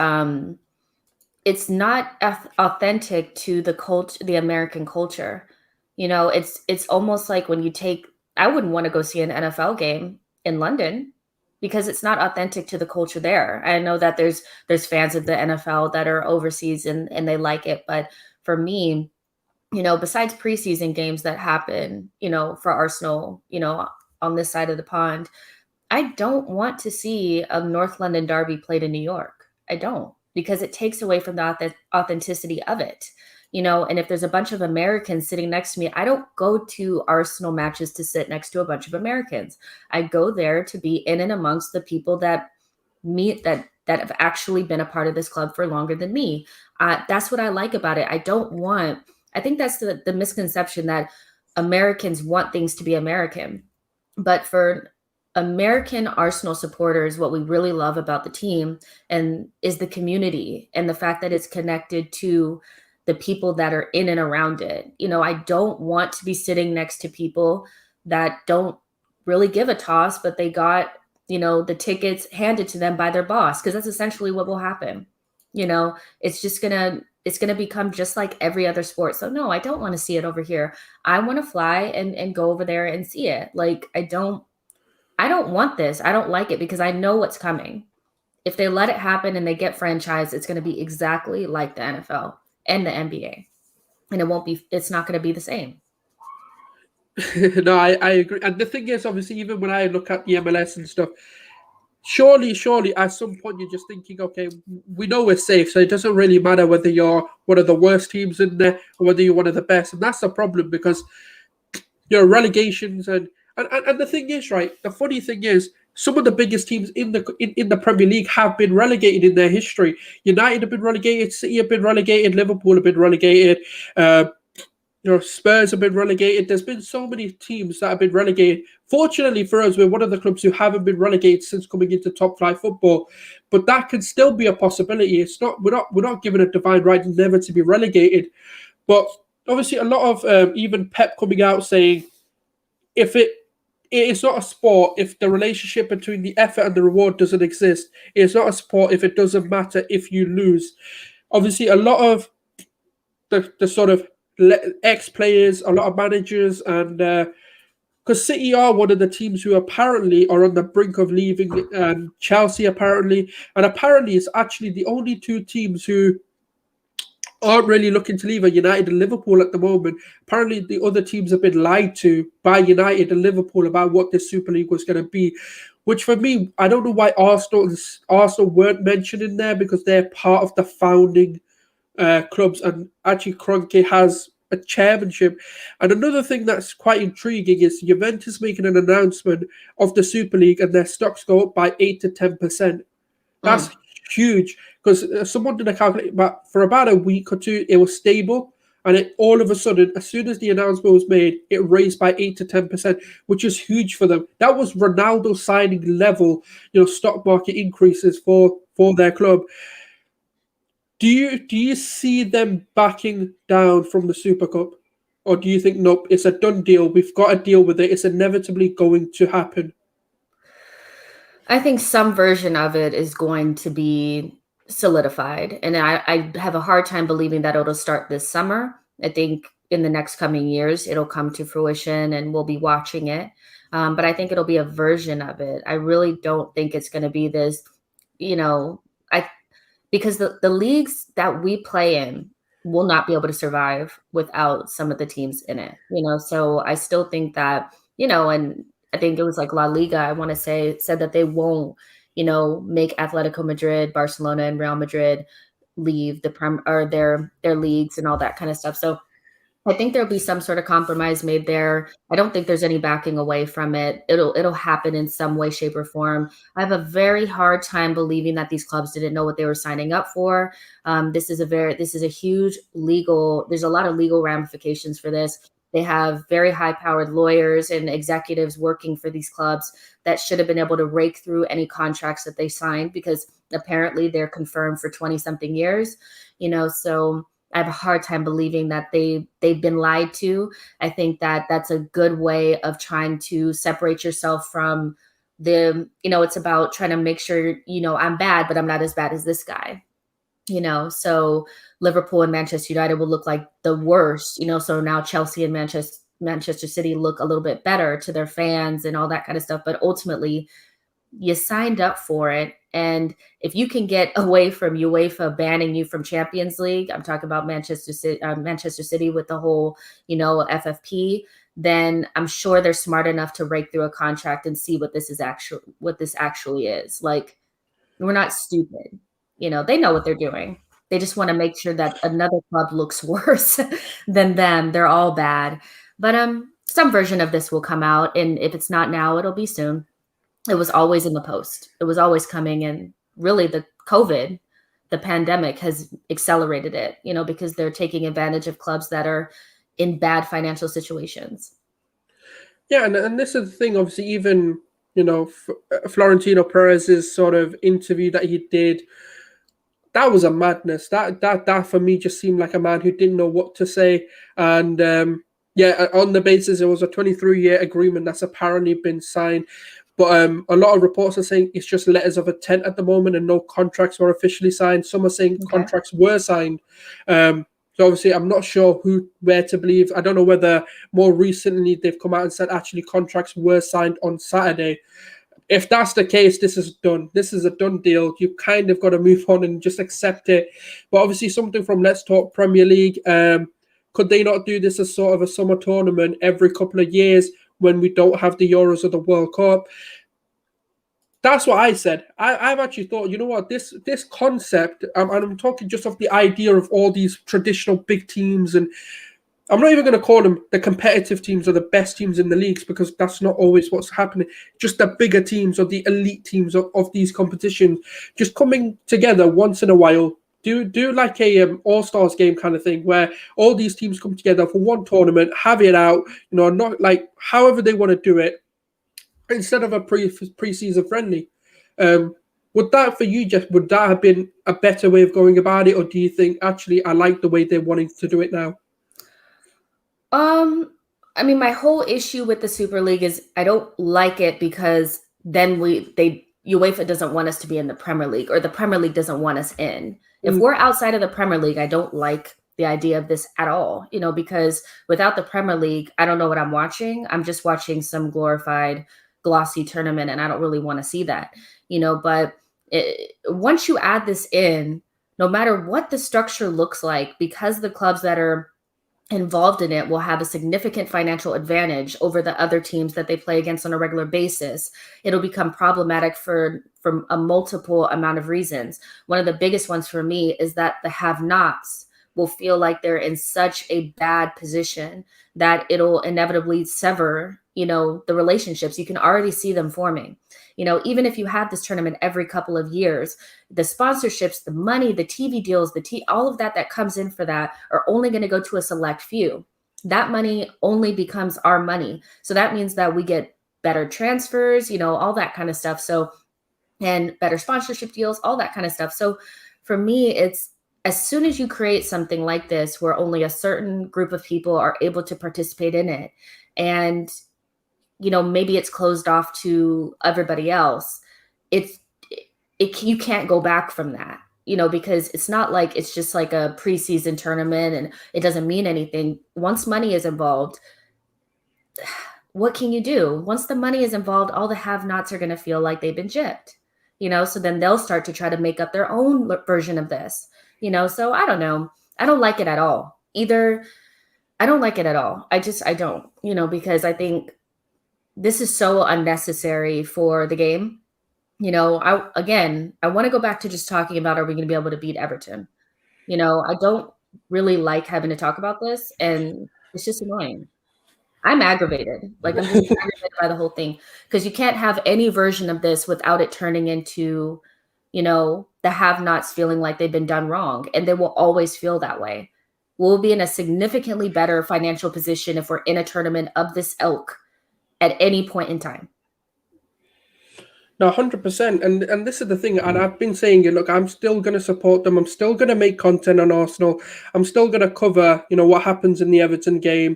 it's not authentic to the American culture. It's almost like when you take. I wouldn't want to go see an NFL game in London because it's not authentic to the culture there. I know that there's fans of the NFL that are overseas and they like it. But for me, besides preseason games that happen, for Arsenal, on this side of the pond, I don't want to see a North London derby played in New York. I don't, because it takes away from the authenticity of it. And if there's a bunch of Americans sitting next to me, I don't go to Arsenal matches to sit next to a bunch of Americans. I go there to be in and amongst the people that have actually been a part of this club for longer than me. That's what I like about it. I think that's the misconception that Americans want things to be American. But for American Arsenal supporters, what we really love about the team is the community and the fact that it's connected to the people that are in and around it. I don't want to be sitting next to people that don't really give a toss, but they got the tickets handed to them by their boss, because that's essentially what will happen. It's gonna become just like every other sport. So no, I don't want to see it over here. I want to fly and go over there and see it. Like I don't want this. I don't like it because I know what's coming. If they let it happen and they get franchised, it's going to be exactly like the NFL and the NBA. And it's not going to be the same. No, I agree. And the thing is, obviously, even when I look at the MLS and stuff, surely, at some point you're just thinking, okay, we know we're safe, so it doesn't really matter whether you're one of the worst teams in there or whether you're one of the best. And that's the problem because relegations and the thing is, right, the funny thing is some of the biggest teams in the Premier League have been relegated in their history. United have been relegated, City have been relegated, Liverpool have been relegated, Spurs have been relegated. There's been so many teams that have been relegated. Fortunately for us, we're one of the clubs who haven't been relegated since coming into top flight football. But that can still be a possibility. It's not we're not given a divine right never to be relegated. But obviously, a lot of even Pep coming out saying if it's not a sport if the relationship between the effort and the reward doesn't exist. It's not a sport if it doesn't matter if you lose. Obviously, a lot of the sort of ex-players, a lot of managers, and because City are one of the teams who apparently are on the brink of leaving, and Chelsea apparently, and apparently it's actually the only two teams who aren't really looking to leave are United and Liverpool at the moment. Apparently the other teams have been lied to by United and Liverpool about what this Super League was going to be, which for me, I don't know why Arsenal weren't mentioned in there because they're part of the founding clubs, and actually Kroenke has a chairmanship. And another thing that's quite intriguing is Juventus making an announcement of the Super League and their stocks go up by 8 to 10%. That's huge because someone did a calculation, but for about a week or two, it was stable. And it all of a sudden, as soon as the announcement was made, it raised by 8 to 10%, which is huge for them. That was Ronaldo signing level, stock market increases for their club. Do you see them backing down from the Super Cup? Or do you think, nope, it's a done deal, we've got to deal with it, it's inevitably going to happen? I think some version of it is going to be solidified. And I have a hard time believing that it'll start this summer. I think in the next coming years, it'll come to fruition and we'll be watching it. But I think it'll be a version of it. I really don't think it's going to be this, because the leagues that we play in will not be able to survive without some of the teams in it, So I still think that, and I think it was like La Liga, I want to say, said that they won't, make Atletico Madrid, Barcelona, and Real Madrid leave their leagues and all that kind of stuff. So I think there'll be some sort of compromise made there. I don't think there's any backing away from it. It'll happen in some way, shape, or form. I have a very hard time believing that these clubs didn't know what they were signing up for. This is a huge legal. There's a lot of legal ramifications for this. They have very high-powered lawyers and executives working for these clubs that should have been able to rake through any contracts that they signed because apparently they're confirmed for 20-something years. So I have a hard time believing that they've been lied to. I think that that's a good way of trying to separate yourself from it's about trying to make sure, I'm bad, but I'm not as bad as this guy, so Liverpool and Manchester United will look like the worst, so now Chelsea and Manchester City look a little bit better to their fans and all that kind of stuff. But ultimately, you signed up for it. And if you can get away from UEFA banning you from Champions League, I'm talking about Manchester City with the whole, FFP, then I'm sure they're smart enough to rake through a contract and see what this actually is. Like, we're not stupid. They know what they're doing. They just want to make sure that another club looks worse than them. They're all bad. But some version of this will come out. And if it's not now, it'll be soon. It was always in the post. It was always coming. And really the pandemic has accelerated it, because they're taking advantage of clubs that are in bad financial situations. Yeah, and this is the thing, obviously, even, Florentino Perez's sort of interview that he did, that was a madness. That for me just seemed like a man who didn't know what to say. And on the basis it was a 23-year agreement that's apparently been signed. But a lot of reports are saying it's just letters of intent at the moment and no contracts were officially signed. Some are saying contracts were signed. So obviously, I'm not sure where to believe. I don't know whether more recently they've come out and said actually contracts were signed on Saturday. If that's the case, this is done. This is a done deal. You kind of got to move on and just accept it. But obviously, something from Let's Talk Premier League. Could they not do this as sort of a summer tournament every couple of years when we don't have the Euros or the World Cup? That's what I said. I've actually thought, you know what, this concept, and I'm talking just of the idea of all these traditional big teams, and I'm not even going to call them the competitive teams or the best teams in the leagues because that's not always what's happening. Just the bigger teams or the elite teams of these competitions just coming together once in a while. Do like a all-stars game kind of thing where all these teams come together for one tournament, have it out, not like however they want to do it, instead of a pre-season friendly. Would that for you, Jeff, would that have been a better way of going about it, or do you think actually I like the way they're wanting to do it now? I mean, my whole issue with the Super League is I don't like it because then UEFA doesn't want us to be in the Premier League, or the Premier League doesn't want us in. If we're outside of the Premier League, I don't like the idea of this at all, because without the Premier League, I don't know what I'm watching. I'm just watching some glorified glossy tournament, and I don't really want to see that, but once you add this in, no matter what the structure looks like, because the clubs that are involved in it will have a significant financial advantage over the other teams that they play against on a regular basis, it'll become problematic for a multiple amount of reasons. One of the biggest ones for me is that the have-nots will feel like they're in such a bad position that it'll inevitably sever, the relationships. You can already see them forming. Even if you have this tournament every couple of years, the sponsorships, the money, the TV deals, all of that comes in for that are only going to go to a select few. That money only becomes our money. So that means that we get better transfers, all that kind of stuff. So, and better sponsorship deals, all that kind of stuff. So for me, it's as soon as you create something like this, where only a certain group of people are able to participate in it, and maybe it's closed off to everybody else, you can't go back from that, because it's not like it's just like a preseason tournament and it doesn't mean anything. Once money is involved, what can you do? Once the money is involved, all the have-nots are going to feel like they've been gypped, so then they'll start to try to make up their own version of this, so I don't know. I don't like it at all either. I don't like it at all. I don't, because I think this is so unnecessary for the game. I want to go back to just talking about, are we going to be able to beat Everton? I don't really like having to talk about this, and it's just annoying. I'm aggravated. Like, I'm just aggravated by the whole thing, because you can't have any version of this without it turning into, the have-nots feeling like they've been done wrong, and they will always feel that way. We'll be in a significantly better financial position if we're in a tournament of this ilk at any point in time. No, 100%. And this is the thing, and I've been saying it, look, I'm still going to support them. I'm still going to make content on Arsenal. I'm still going to cover, what happens in the Everton game,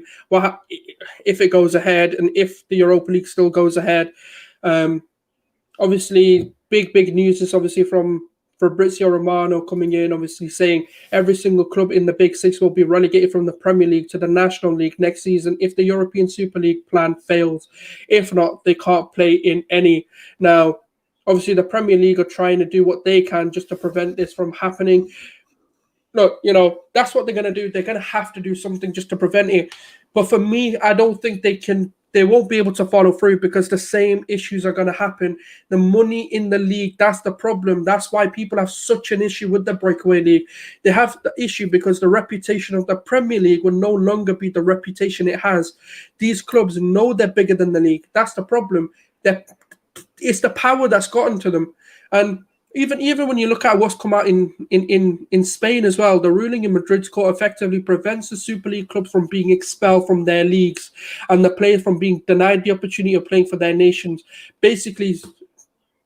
if it goes ahead, and if the Europa League still goes ahead. Obviously, big news is obviously from Fabrizio Romano coming in, obviously saying every single club in the Big Six will be relegated from the Premier League to the National League next season if the European Super League plan fails. If not, they can't play in any. Now, obviously, the Premier League are trying to do what they can just to prevent this from happening. Look, that's what they're going to do. They're going to have to do something just to prevent it. But for me, I don't think they won't be able to follow through, because the same issues are going to happen. The money in the league, that's the problem. That's why people have such an issue with the breakaway league. They have the issue because the reputation of the Premier League will no longer be the reputation it has. These clubs know they're bigger than the league. That's the problem. It's the power that's gotten to them. And even when you look at what's come out in Spain as well, the ruling in Madrid's court effectively prevents the Super League clubs from being expelled from their leagues and the players from being denied the opportunity of playing for their nations. Basically,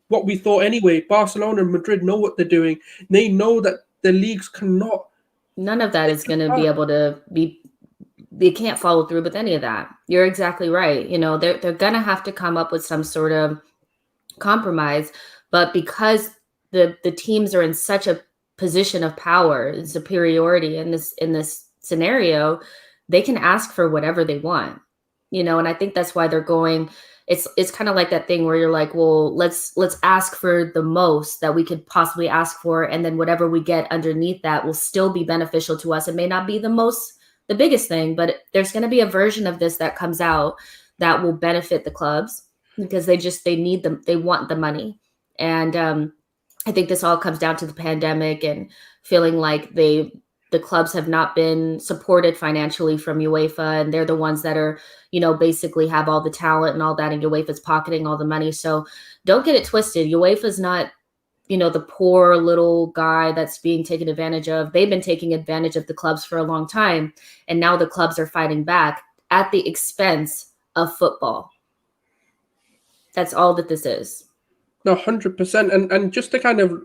what we thought anyway, Barcelona and Madrid know what they're doing. They know that the leagues cannot. None of that is going to be able to be. They can't follow through with any of that. You're exactly right. They're going to have to come up with some sort of compromise. But because the teams are in such a position of power and superiority in this scenario, they can ask for whatever they want, and I think that's why they're going. It's kind of like that thing where you're like, well, let's ask for the most that we could possibly ask for, and then whatever we get underneath that will still be beneficial to us. It may not be the biggest thing, but there's going to be a version of this that comes out that will benefit the clubs because they need them, they want the money. And I think this all comes down to the pandemic and feeling like the clubs have not been supported financially from UEFA, and they're the ones that are, basically have all the talent and all that, and UEFA's pocketing all the money. So don't get it twisted. UEFA's not, the poor little guy that's being taken advantage of. They've been taking advantage of the clubs for a long time, and now the clubs are fighting back at the expense of football. That's all that this is. No, 100%. And just to kind of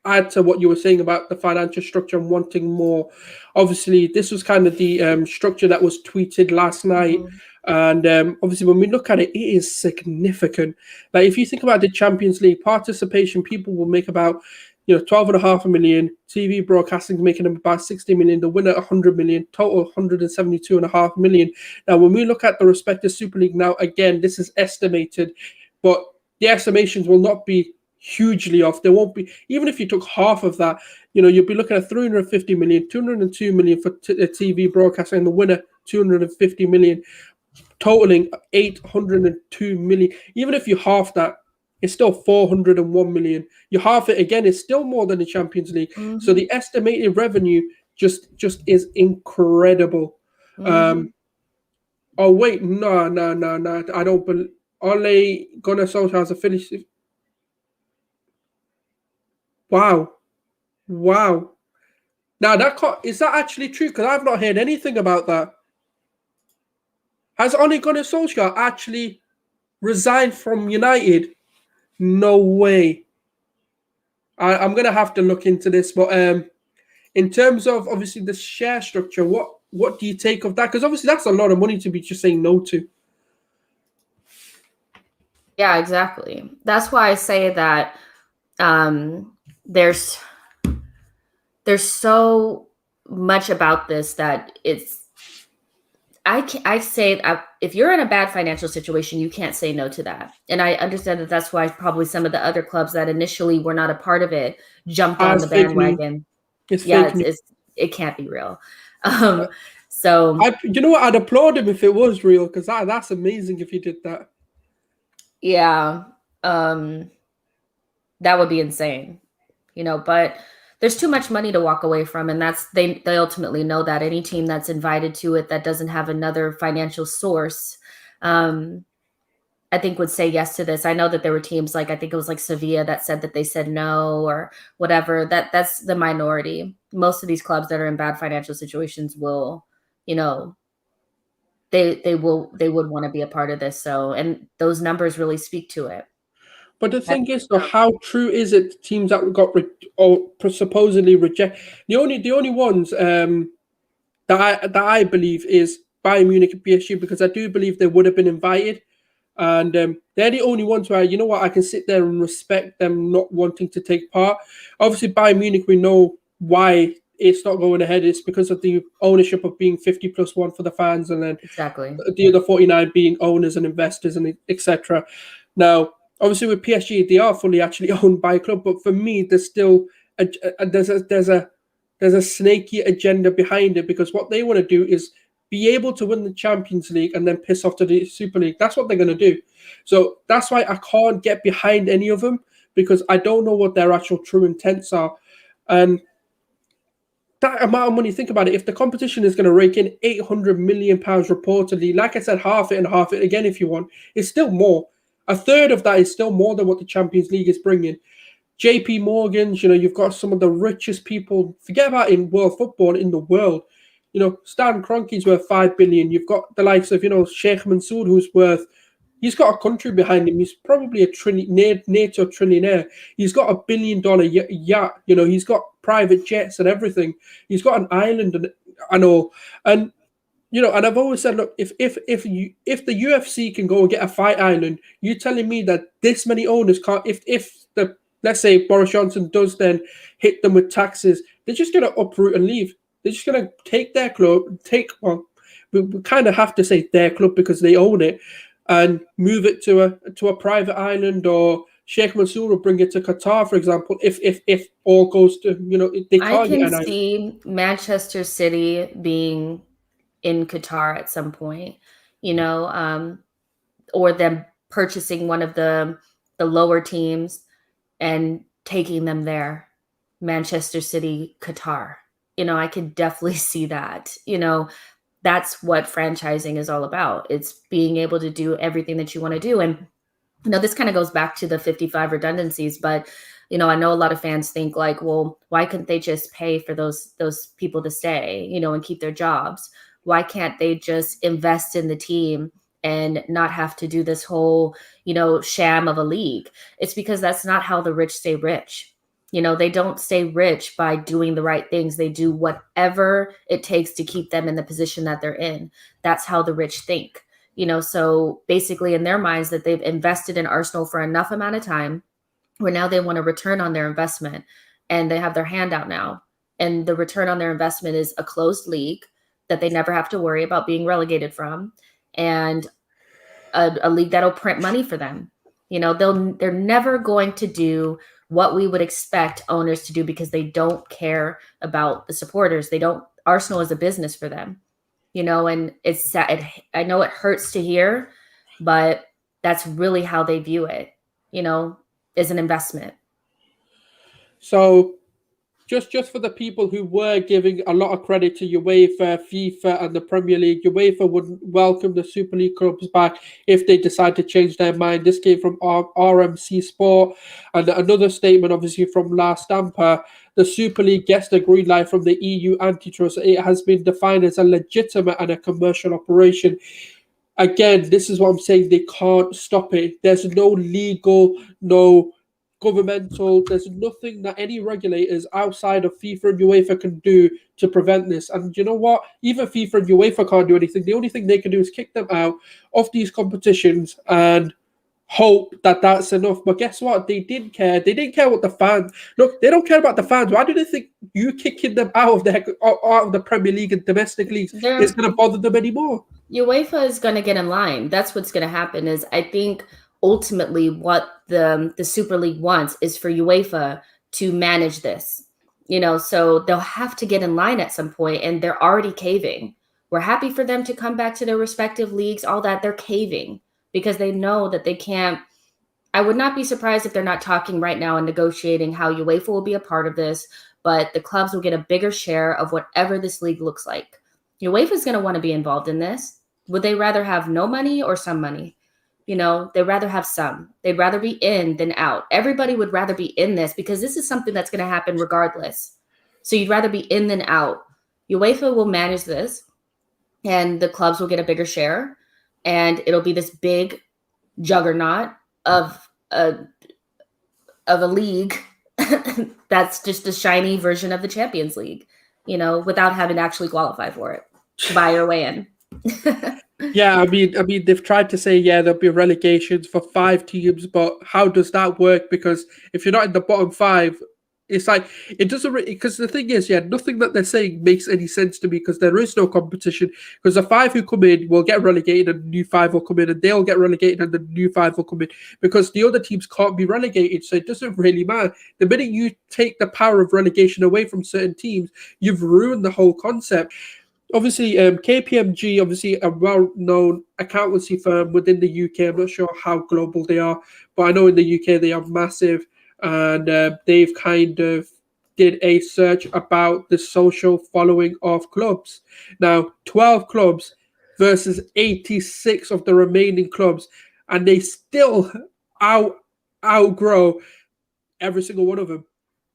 add to what you were saying about the financial structure and wanting more, obviously this was kind of the structure that was tweeted last night. And obviously when we look at it, it is significant. Like if you think about the Champions League participation, people will make about 12.5 million, TV broadcasting making them about 60 million, the winner 100 million, total 172.5 million. Now when we look at the respective Super League, now again this is estimated, but the estimations will not be hugely off. There won't be, even if you took half of that, you'll be looking at 350 million, 202 million for TV broadcasting, and the winner 250 million, totaling 802 million. Even if you half that, it's still 401 million. You half it again, it's still more than the Champions League. So the estimated revenue just is incredible. Oh wait, no, I don't believe Ole Gunnar Solskjaer has a finish. Wow. Now is that actually true? Because I've not heard anything about that. Has Ole Gunnar Solskjaer actually resigned from United? No way. I'm gonna have to look into this. But in terms of obviously the share structure, what do you take of that? Because obviously that's a lot of money to be just saying no to. Yeah, exactly. That's why I say that there's so much about this that I say if you're in a bad financial situation, you can't say no to that. And I understand that that's why probably some of the other clubs that initially were not a part of it jumped on the bandwagon. It can't be real. So you know what? I'd applaud him if it was real, because that's amazing if he did that. Yeah. That would be insane, but there's too much money to walk away from. And they ultimately know that any team that's invited to it that doesn't have another financial source, I think would say yes to this. I know that there were teams like, I think it was like Sevilla that said that they said no or whatever. That's the minority. Most of these clubs that are in bad financial situations will, they would want to be a part of this. So, and those numbers really speak to it. But the thing is, though, how true is it? Teams that got supposedly rejected. The only ones that I believe is Bayern Munich and PSG, because I do believe they would have been invited, and they're the only ones where I can sit there and respect them not wanting to take part. Obviously, Bayern Munich, we know why it's not going ahead. It's because of the ownership of being 50+1 for the fans, and then exactly the other 49 being owners and investors and etc. Now, obviously, with PSG, they are fully actually owned by a club, but for me, there's still there's a snaky agenda behind it, because what they want to do is be able to win the Champions League and then piss off to the Super League. That's what they're going to do. So that's why I can't get behind any of them, because I don't know what their actual true intents are. And that amount of money, think about it, if the competition is going to rake in £800 million reportedly, like I said, half it and half it again if you want, it's still more. A third of that is still more than what the Champions League is bringing. JP Morgan's, you've got some of the richest people, forget about in world football, in the world. Stan Kroenke's worth 5 billion. You've got the likes of, Sheikh Mansour, he's got a country behind him. He's probably near to a trillionaire. He's got $1 billion yacht. He's got private jets and everything. He's got an island and all. And And I've always said, look, if the UFC can go and get a fight island, you're telling me that this many owners can't. If the let's say Boris Johnson does then hit them with taxes, they're just gonna uproot and leave. They're just gonna take their club, we kind of have to say their club because they own it, and move it to a private island, or Sheikh Mansour will bring it to Qatar, for example. If all goes to they I can't get can an island. see Manchester City being in Qatar at some point, you know, or them purchasing one of the lower teams and taking them there. Manchester City, Qatar. I could definitely see that. That's what franchising is all about. It's being able to do everything that you want to do. And this kind of goes back to the 55 redundancies, but I know a lot of fans think like, well, why couldn't they just pay for those people to stay, and keep their jobs? Why can't they just invest in the team and not have to do this whole, sham of a league? It's because that's not how the rich stay rich. They don't stay rich by doing the right things. They do whatever it takes to keep them in the position that they're in. That's how the rich think. So basically in their minds that they've invested in Arsenal for enough amount of time where now they want to return on their investment, and they have their hand out now. And the return on their investment is a closed league that they never have to worry about being relegated from, and a league that'll print money for them. They're never going to do what we would expect owners to do because they don't care about the supporters. Arsenal is a business for them. And it's sad. I know it hurts to hear, but that's really how they view it, as an investment. So just for the people who were giving a lot of credit to UEFA, FIFA, and the Premier League, UEFA would welcome the Super League clubs back if they decide to change their mind. This came from RMC Sport, and another statement, obviously, from La Stampa. The Super League gets the green light from the EU antitrust. It has been defined as a legitimate and a commercial operation. Again, this is what I'm saying. They can't stop it. There's no legal, no governmental, there's nothing that any regulators outside of FIFA and UEFA can do to prevent this. And you know what? Even FIFA and UEFA can't do anything. The only thing they can do is kick them out of these competitions and hope that that's enough. But guess what? They didn't care. They didn't care what the fans. Look, they don't care about the fans. Why do they think you kicking them out of the Premier League and domestic leagues is going to bother them anymore? UEFA is going to get in line. That's what's going to happen. Is I think ultimately what the Super League wants is for UEFA to manage this. So they'll have to get in line at some point, and they're already caving. We're happy for them to come back to their respective leagues, all that. They're caving because they know that they can't. I would not be surprised if they're not talking right now and negotiating how UEFA will be a part of this, but the clubs will get a bigger share of whatever this league looks like. UEFA is going to want to be involved in this. Would they rather have no money or some money? They'd rather have some. They'd rather be in than out. Everybody would rather be in this because this is something that's going to happen regardless. So you'd rather be in than out. UEFA will manage this, and the clubs will get a bigger share, and it'll be this big juggernaut of a league that's just a shiny version of the Champions League, without having to actually qualify for it. Buy your way in. Yeah, I mean, they've tried to say, there'll be relegations for 5 teams, but how does that work? Because if you're not in the bottom 5, it's like it doesn't. Because the thing is, nothing that they're saying makes any sense to me because there is no competition. Because the 5 who come in will get relegated, and the new 5 will come in, and they'll get relegated, and the new 5 will come in. Because the other teams can't be relegated, so it doesn't really matter. The minute you take the power of relegation away from certain teams, you've ruined the whole concept. Obviously, KPMG, obviously a well-known accountancy firm within the UK. I'm not sure how global they are, but I know in the UK they are massive, and they've kind of did a search about the social following of clubs. Now, 12 clubs versus 86 of the remaining clubs, and they still outgrow every single one of them.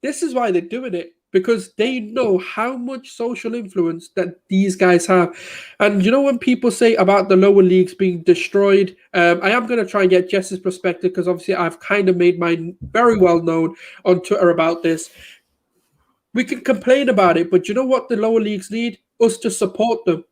This is why they're doing it. Because they know how much social influence that these guys have. And when people say about the lower leagues being destroyed, I am going to try and get Jess's perspective because obviously I've kind of made mine very well known on Twitter about this. We can complain about it, but you know what the lower leagues need? Us to support them.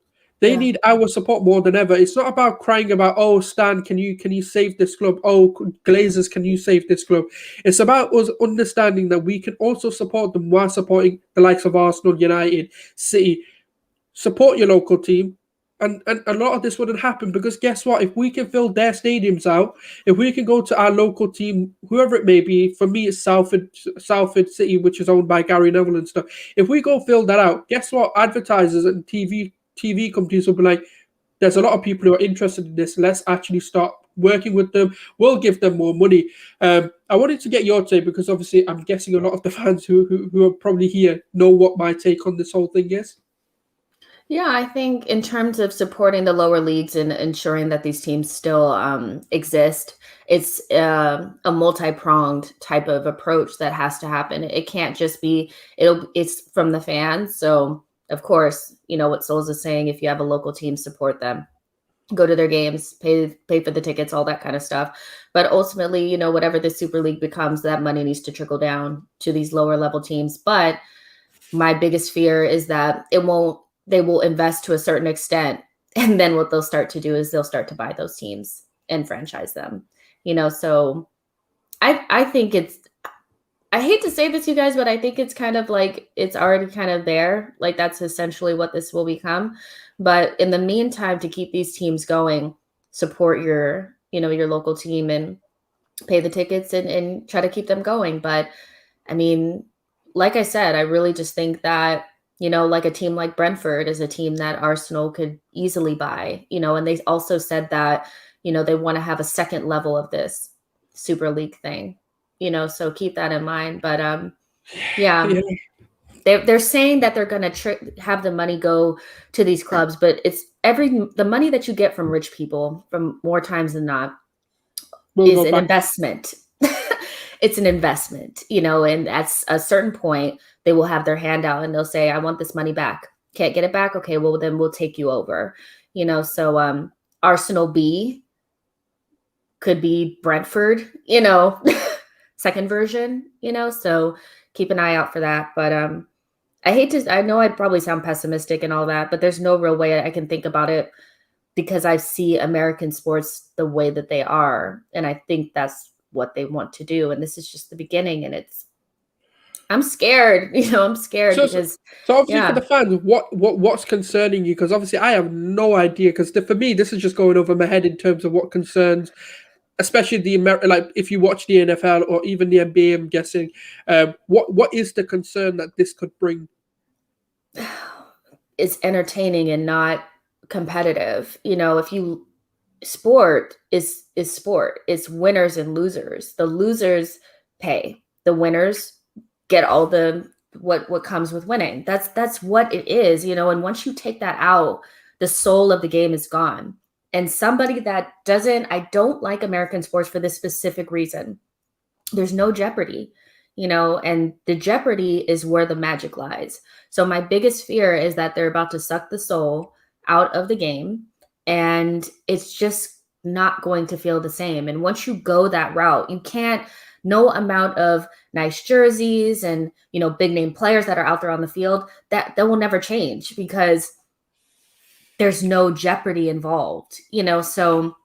They Yeah. need our support more than ever. It's not about crying about, oh, Stan, can you save this club? Oh, Glazers, can you save this club? It's about us understanding that we can also support them while supporting the likes of Arsenal, United, City. Support your local team. And a lot of this wouldn't happen because guess what? If we can fill their stadiums out, if we can go to our local team, whoever it may be, for me it's Salford City, which is owned by Gary Neville and stuff. If we go fill that out, guess what? Advertisers and TV companies will be like, there's a lot of people who are interested in this. Let's actually start working with them. We'll give them more money. I wanted to get your take because obviously I'm guessing a lot of the fans who are probably here know what my take on this whole thing is. Yeah, I think in terms of supporting the lower leagues and ensuring that these teams still exist, it's a multi-pronged type of approach that has to happen. It can't just be it's from the fans. So of course, you know what Souls is saying. If you have a local team, support them, go to their games, pay for the tickets, all that kind of stuff. But ultimately, you know, whatever the Super League becomes, that money needs to trickle down to these lower level teams. But my biggest fear is that they will invest to a certain extent, and then what they'll start to do is they'll start to buy those teams and franchise them, you know. So I think I hate to say this, you guys, but I think it's kind of like it's already kind of there. Like that's essentially what this will become. But in the meantime, to keep these teams going, support your, you know, your local team and pay the tickets and try to keep them going. But I mean, like I said, I really just think that, you know, like a team like Brentford is a team that Arsenal could easily buy, you know, and they also said that, you know, they want to have a second level of this Super League thing, you know, so keep that in mind. But yeah, they're saying that they're going to have the money go to these clubs, but it's the money that you get from rich people from more times than not We'll is go an back. investment. It's an investment, you know, and at a certain point, they will have their hand out and they'll say, I want this money back. Can't get it back? Okay, well, then we'll take you over, you know. So Arsenal B could be Brentford, you know, second version, you know, so keep an eye out for that. But I know I'd probably sound pessimistic and all that, but there's no real way I can think about it because I see American sports the way that they are. And I think that's what they want to do. And this is just the beginning. And I'm scared, you know, I'm scared So, because, so obviously for yeah. the fans, what's concerning you? Because obviously I have no idea. Because for me, this is just going over my head in terms of what concerns, especially like if you watch the NFL or even the NBA. I'm guessing, what is the concern that this could bring? It's entertaining and not competitive. You know, if you sport is sport. It's winners and losers. The losers pay. The winners get all the what comes with winning. That's what it is, you know, and once you take that out, the soul of the game is gone. And somebody that I don't like American sports for this specific reason. There's no jeopardy, you know, and the jeopardy is where the magic lies. So my biggest fear is that they're about to suck the soul out of the game and it's just not going to feel the same. And once you go that route, you can't, no amount of nice jerseys and, you know, big name players that are out there on the field, that will never change because there's no jeopardy involved, you know. So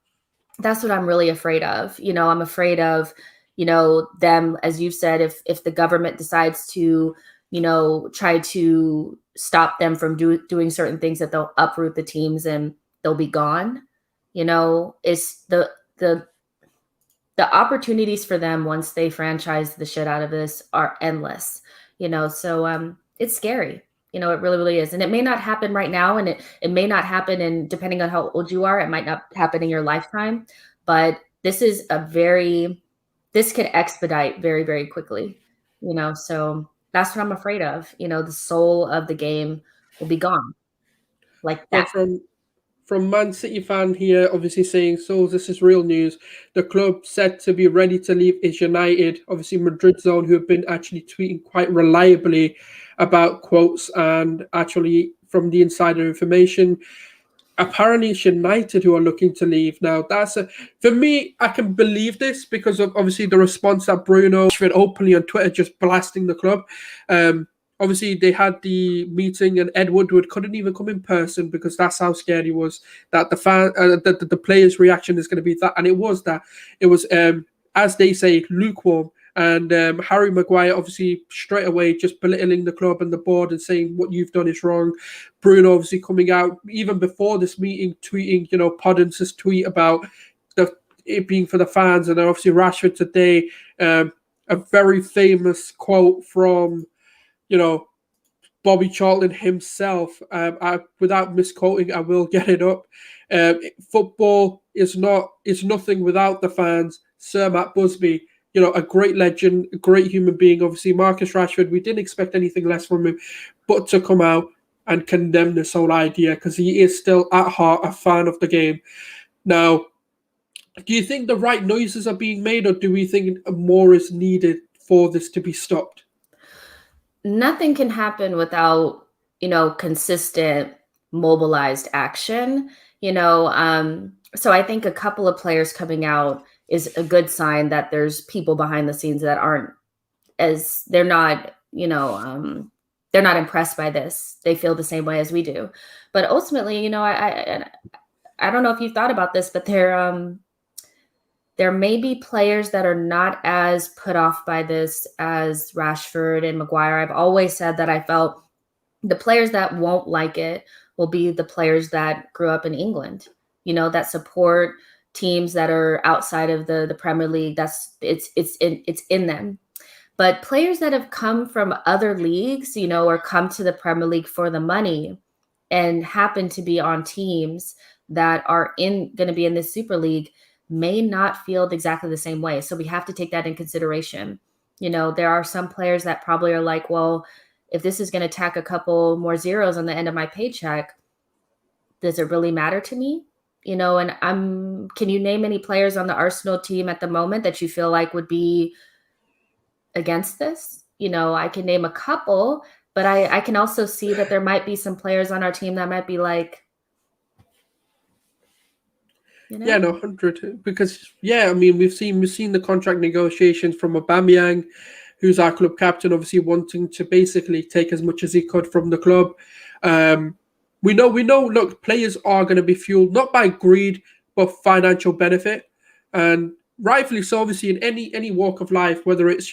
that's what I'm really afraid of. You know, I'm afraid of, you know, them, as you've said, if the government decides to, you know, try to stop them from doing certain things, that they'll uproot the teams and they'll be gone. You know, it's the opportunities for them once they franchise the shit out of this are endless, you know. So it's scary. You know, it really, really is. And it may not happen right now. And it may not happen. And depending on how old you are, it might not happen in your lifetime. But this could expedite very, very quickly, you know. So that's what I'm afraid of. You know, the soul of the game will be gone like Well, that. from Man City fan here, obviously saying, so this is real news. The club said to be ready to leave is United. Obviously, Madrid Zone, who have been actually tweeting quite reliably about quotes and actually from the insider information. Apparently, it's United who are looking to leave now. For me. I can believe this because of obviously the response that Bruno openly on Twitter just blasting the club. obviously they had the meeting, and Ed Woodward couldn't even come in person because that's how scared he was that the players' reaction is going to be that, and it was that. It was as they say, lukewarm. And Harry Maguire obviously straight away just belittling the club and the board and saying what you've done is wrong. Bruno obviously coming out even before this meeting, tweeting, Poddence's tweet about it being for the fans, and then obviously Rashford today, a very famous quote from you know Bobby Charlton himself. Without misquoting, I will get it up. Football is nothing without the fans. Sir Matt Busby, a great legend, a great human being. Obviously, Marcus Rashford, we didn't expect anything less from him, but to come out and condemn this whole idea because he is still at heart a fan of the game. Now, do you think the right noises are being made, or do we think more is needed for this to be stopped? Nothing can happen without, consistent mobilized action, so I think a couple of players coming out is a good sign that there's people behind the scenes that aren't they're not, they're not impressed by this. They feel the same way as we do. But ultimately, I don't know if you've thought about this, but there may be players that are not as put off by this as Rashford and Maguire. I've always said that I felt the players that won't like it will be the players that grew up in England, that support teams that are outside of the Premier League. It's in them. But players that have come from other leagues, or come to the Premier League for the money and happen to be on teams that are going to be in this Super League may not feel exactly the same way. So we have to take that in consideration. There are some players that probably are like, well, if this is going to tack a couple more zeros on the end of my paycheck, does it really matter to me? And can you name any players on the Arsenal team at the moment that you feel like would be against this? I can name a couple, but I can also see that there might be some players on our team that might be like, Yeah, no, 100. Because I mean, we've seen the contract negotiations from Aubameyang, who's our club captain, obviously wanting to basically take as much as he could from the club. We know. Look, players are going to be fueled not by greed but financial benefit, and rightfully so. Obviously, in any walk of life, whether it's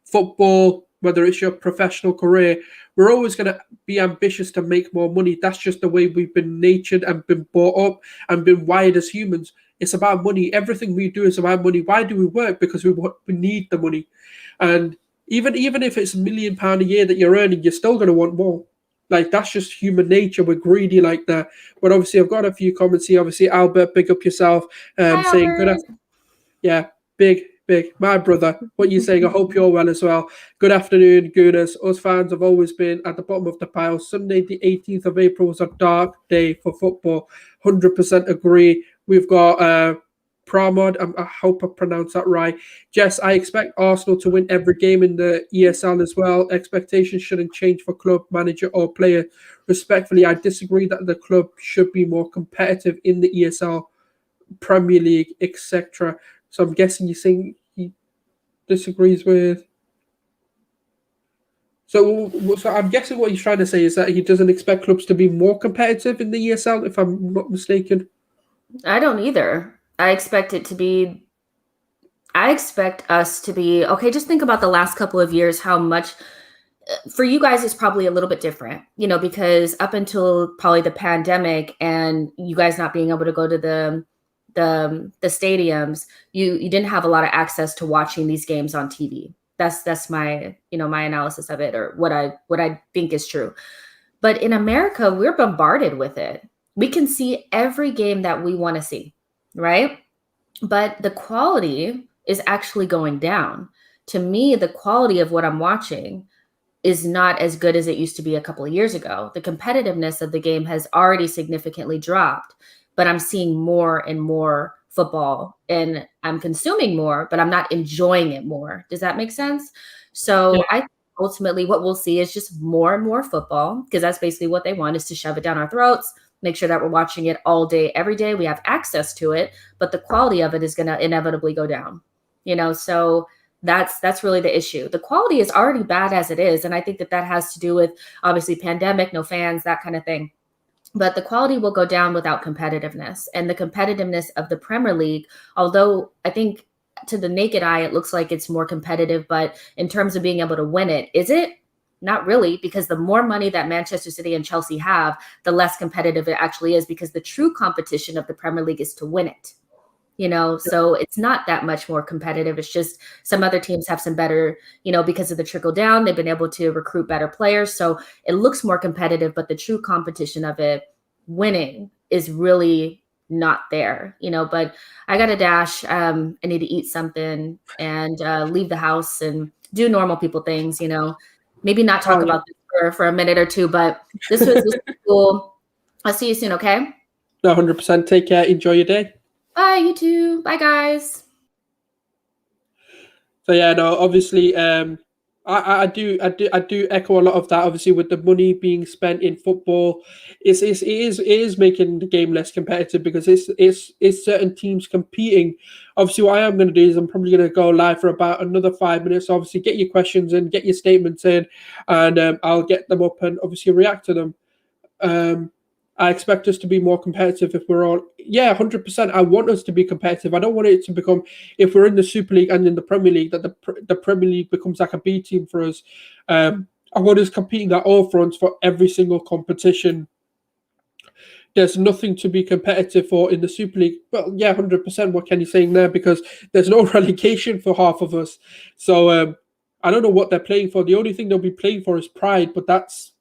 football, whether it's your professional career, we're always going to be ambitious to make more money. That's just the way we've been natured and been brought up and been wired as humans. It's about money. Everything we do is about money. Why do we work? Because we need the money. And even if it's £1 million a year that you're earning, you're still going to want more. Like, that's just human nature. We're greedy like that. But obviously, I've got a few comments here. Obviously, Albert, big up yourself. Hi, saying good. Albert. Yeah, big. My brother, what you saying? I hope you're well as well. Good afternoon, Gooners. Us fans have always been at the bottom of the pile. Sunday, the 18th of April was a dark day for football. 100% agree. We've got Pramod, I hope I pronounced that right. Jess, I expect Arsenal to win every game in the ESL as well. Expectations shouldn't change for club, manager, or player. Respectfully, I disagree that the club should be more competitive in the ESL, Premier League, etc. So I'm guessing you're saying he disagrees with. So I'm guessing what he's trying to say is that he doesn't expect clubs to be more competitive in the ESL, if I'm not mistaken. I don't either. I expect us to be okay. Just think about the last couple of years, how much for you guys is probably a little bit different, because up until probably the pandemic and you guys not being able to go to the stadiums, you didn't have a lot of access to watching these games on TV. That's my, my analysis of it, or what I think is true. But in America, we're bombarded with it. We can see every game that we want to see, right? But the quality is actually going down. To me, the quality of what I'm watching is not as good as it used to be a couple of years ago. The competitiveness of the game has already significantly dropped, but I'm seeing more and more football and I'm consuming more, but I'm not enjoying it more. Does that make sense? So Yeah. I think ultimately what we'll see is just more and more football, because that's basically what they want, is to shove it down our throats, make sure that we're watching it all day, every day. We have access to it, but the quality of it is going to inevitably go down, so That's really the issue. The quality is already bad as it is, and I think that has to do with obviously pandemic, no fans, that kind of thing. But the quality will go down without competitiveness. And the competitiveness of the Premier League, although I think to the naked eye it looks like it's more competitive, but in terms of being able to win it, is it? Not really, because the more money that Manchester City and Chelsea have, the less competitive it actually is, because the true competition of the Premier League is to win it. So it's not that much more competitive. It's just some other teams have some better, because of the trickle down, they've been able to recruit better players. So it looks more competitive, but the true competition of it winning is really not there, but I got to dash. I need to eat something and leave the house and do normal people things, maybe not talk about this for a minute or two, but this was cool. I'll see you soon. Okay. 100%. Take care. Enjoy your day. Bye, you too. Bye, guys. So yeah, no, obviously, I do echo a lot of that. Obviously, with the money being spent in football, it is making the game less competitive, because it's certain teams competing. Obviously, what I am going to do is I'm probably going to go live for about another 5 minutes. Obviously, get your questions in, get your statements in, and I'll get them up and obviously react to them. I expect us to be more competitive if we're all, 100%. I want us to be competitive. I don't want it to become, if we're in the Super League and in the Premier League, that the Premier League becomes like a B team for us. I want us competing at all fronts for every single competition. There's nothing to be competitive for in the Super League. Well, 100% what Kenny's saying there, because there's no relegation for half of us. So I don't know what they're playing for. The only thing they'll be playing for is pride, but that's,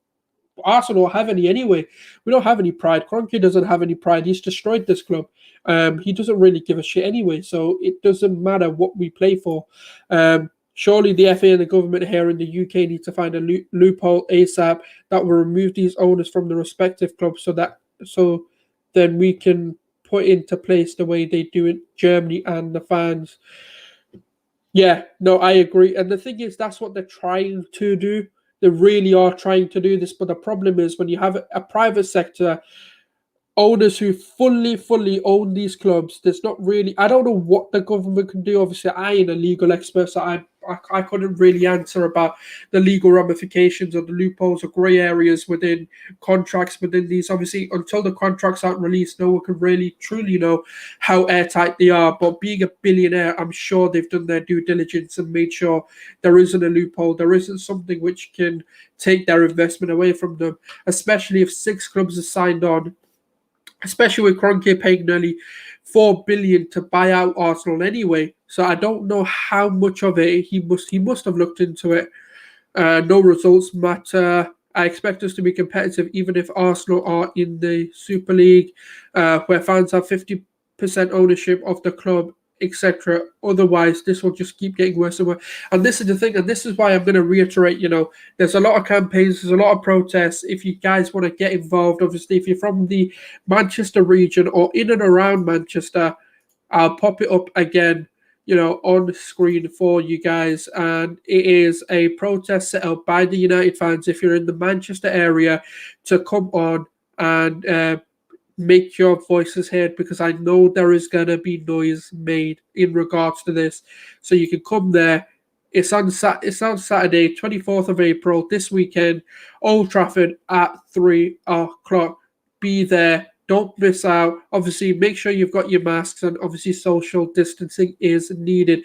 Arsenal don't have any anyway. We don't have any pride. Kroenke doesn't have any pride. He's destroyed this club. He doesn't really give a shit anyway, so it doesn't matter what we play for. Surely the FA and the government here in the UK need to find a loophole ASAP that will remove these owners from the respective clubs, so then we can put into place the way they do in Germany and the fans. Yeah, no, I agree. And the thing is, that's what they're trying to do. They really are trying to do this, but the problem is when you have a private sector owners who fully own these clubs, there's not really, I don't know what the government can do. Obviously, I ain't a legal expert, so I couldn't really answer about the legal ramifications or the loopholes or grey areas within contracts within these. Obviously, until the contracts aren't released, no one can really truly know how airtight they are. But being a billionaire, I'm sure they've done their due diligence and made sure there isn't a loophole, there isn't something which can take their investment away from them, especially if 6 clubs are signed on, especially with Kroenke paying nearly $4 billion to buy out Arsenal anyway. So I don't know how much of it he must have looked into it. No results matter. I expect us to be competitive, even if Arsenal are in the Super League, where fans have 50% ownership of the club, etc. Otherwise, this will just keep getting worse and worse. And this is the thing, and this is why I'm going to reiterate, there's a lot of campaigns, there's a lot of protests. If you guys want to get involved, obviously, if you're from the Manchester region or in and around Manchester, I'll pop it up again, on the screen for you guys. And it is a protest set up by the United fans, if you're in the Manchester area, to come on and make your voices heard, because I know there is going to be noise made in regards to this. So you can come there. It's on Saturday, 24th of April, this weekend, Old Trafford at 3 o'clock. Be there. Don't miss out. Obviously, make sure you've got your masks, and obviously social distancing is needed.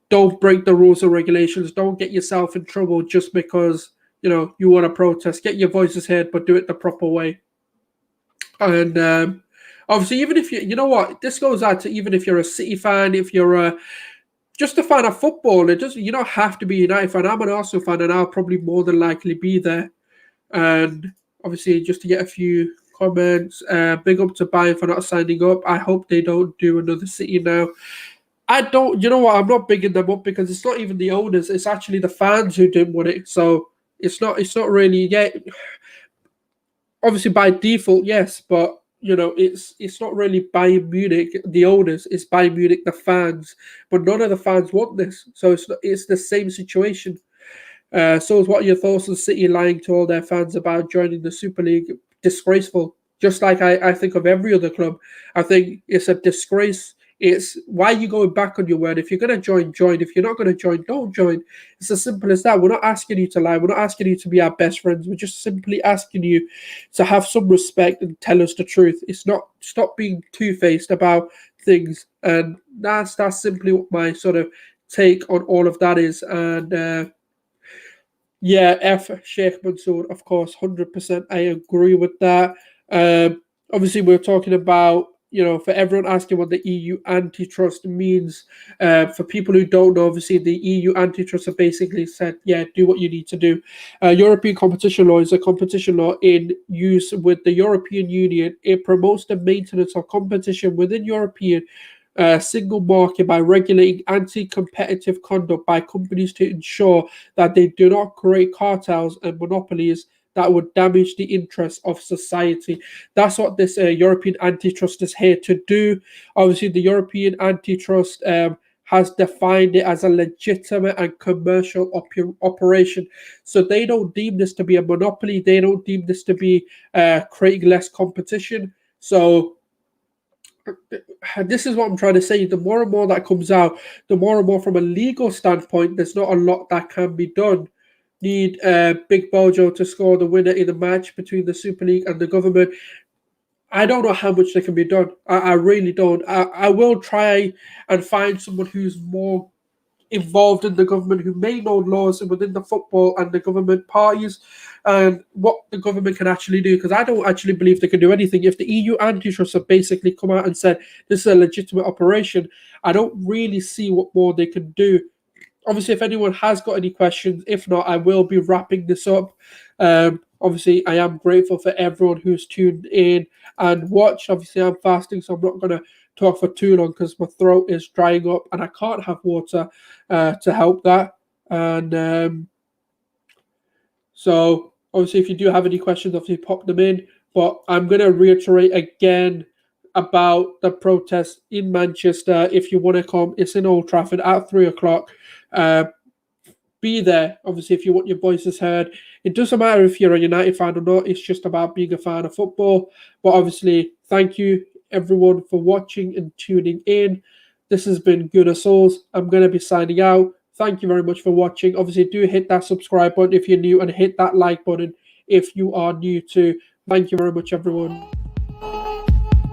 Don't break the rules or regulations. Don't get yourself in trouble just because, you want to protest. Get your voices heard, but do it the proper way. And obviously, even if this goes out to even if you're a City fan, if you're just a fan of football, you don't have to be a United fan. I'm an Arsenal fan, and I'll probably more than likely be there. And obviously, just to get a few comments, big up to Bayern for not signing up. I hope they don't do another City now. I don't, I'm not bigging them up, because it's not even the owners, it's actually the fans who didn't want it. So it's not really, obviously by default, yes, but it's not really Bayern Munich, the owners, it's Bayern Munich, the fans, but none of the fans want this. So it's the same situation. So what are your thoughts on City lying to all their fans about joining the Super League? Disgraceful. Just like I think of every other club. I think it's a disgrace It's why are you going back on your word? If you're going to join, join. If you're not going to join, don't join. It's as simple as that. We're not asking you to lie. We're not asking you to be our best friends. We're just simply asking you to have some respect and tell us the truth. It's not, stop being two-faced about things. And that's simply what my sort of take on all of that is. And yeah, F Sheikh Mansour, of course, 100%. I agree with that. Obviously, we're talking about, for everyone asking what the EU antitrust means. For people who don't know, obviously, the EU antitrust have basically said, yeah, do what you need to do. European competition law is a competition law in use with the European Union. It promotes the maintenance of competition within European single market by regulating anti-competitive conduct by companies to ensure that they do not create cartels and monopolies that would damage the interests of society. That's what this European antitrust is here to do. Obviously, the European antitrust has defined it as a legitimate and commercial operation. So they don't deem this to be a monopoly. They don't deem this to be creating less competition. So this is what I'm trying to say. The more and more that comes out, the more and more from a legal standpoint, there's not a lot that can be done. Need Big Bojo to score the winner in the match between the Super League and the government. I don't know how much that can be done. I really don't. I will try and find someone who's more involved in the government, who may know laws within the football and the government parties and what the government can actually do, because I don't actually believe they can do anything. If the EU antitrust have basically come out and said this is a legitimate operation, I don't really see what more they can do. Obviously, if anyone has got any questions, if not, I will be wrapping this up. Obviously, I am grateful for everyone who's tuned in and watched. Obviously, I'm fasting, so I'm not going to talk for too long because my throat is drying up and I can't have water to help that. And so, obviously, if you do have any questions, obviously pop them in. But I'm going to reiterate again about the protest in Manchester. If you want to come, it's in Old Trafford at 3 o'clock. Be there. Obviously, if you want your voices heard, it doesn't matter if you're a United fan or not. It's just about being a fan of football. But obviously, thank you everyone for watching and tuning in. This has been Good Souls. I'm going to be signing out. Thank you very much for watching. Obviously, do hit that subscribe button if you're new and hit that like button if you are new too. Thank you very much, everyone.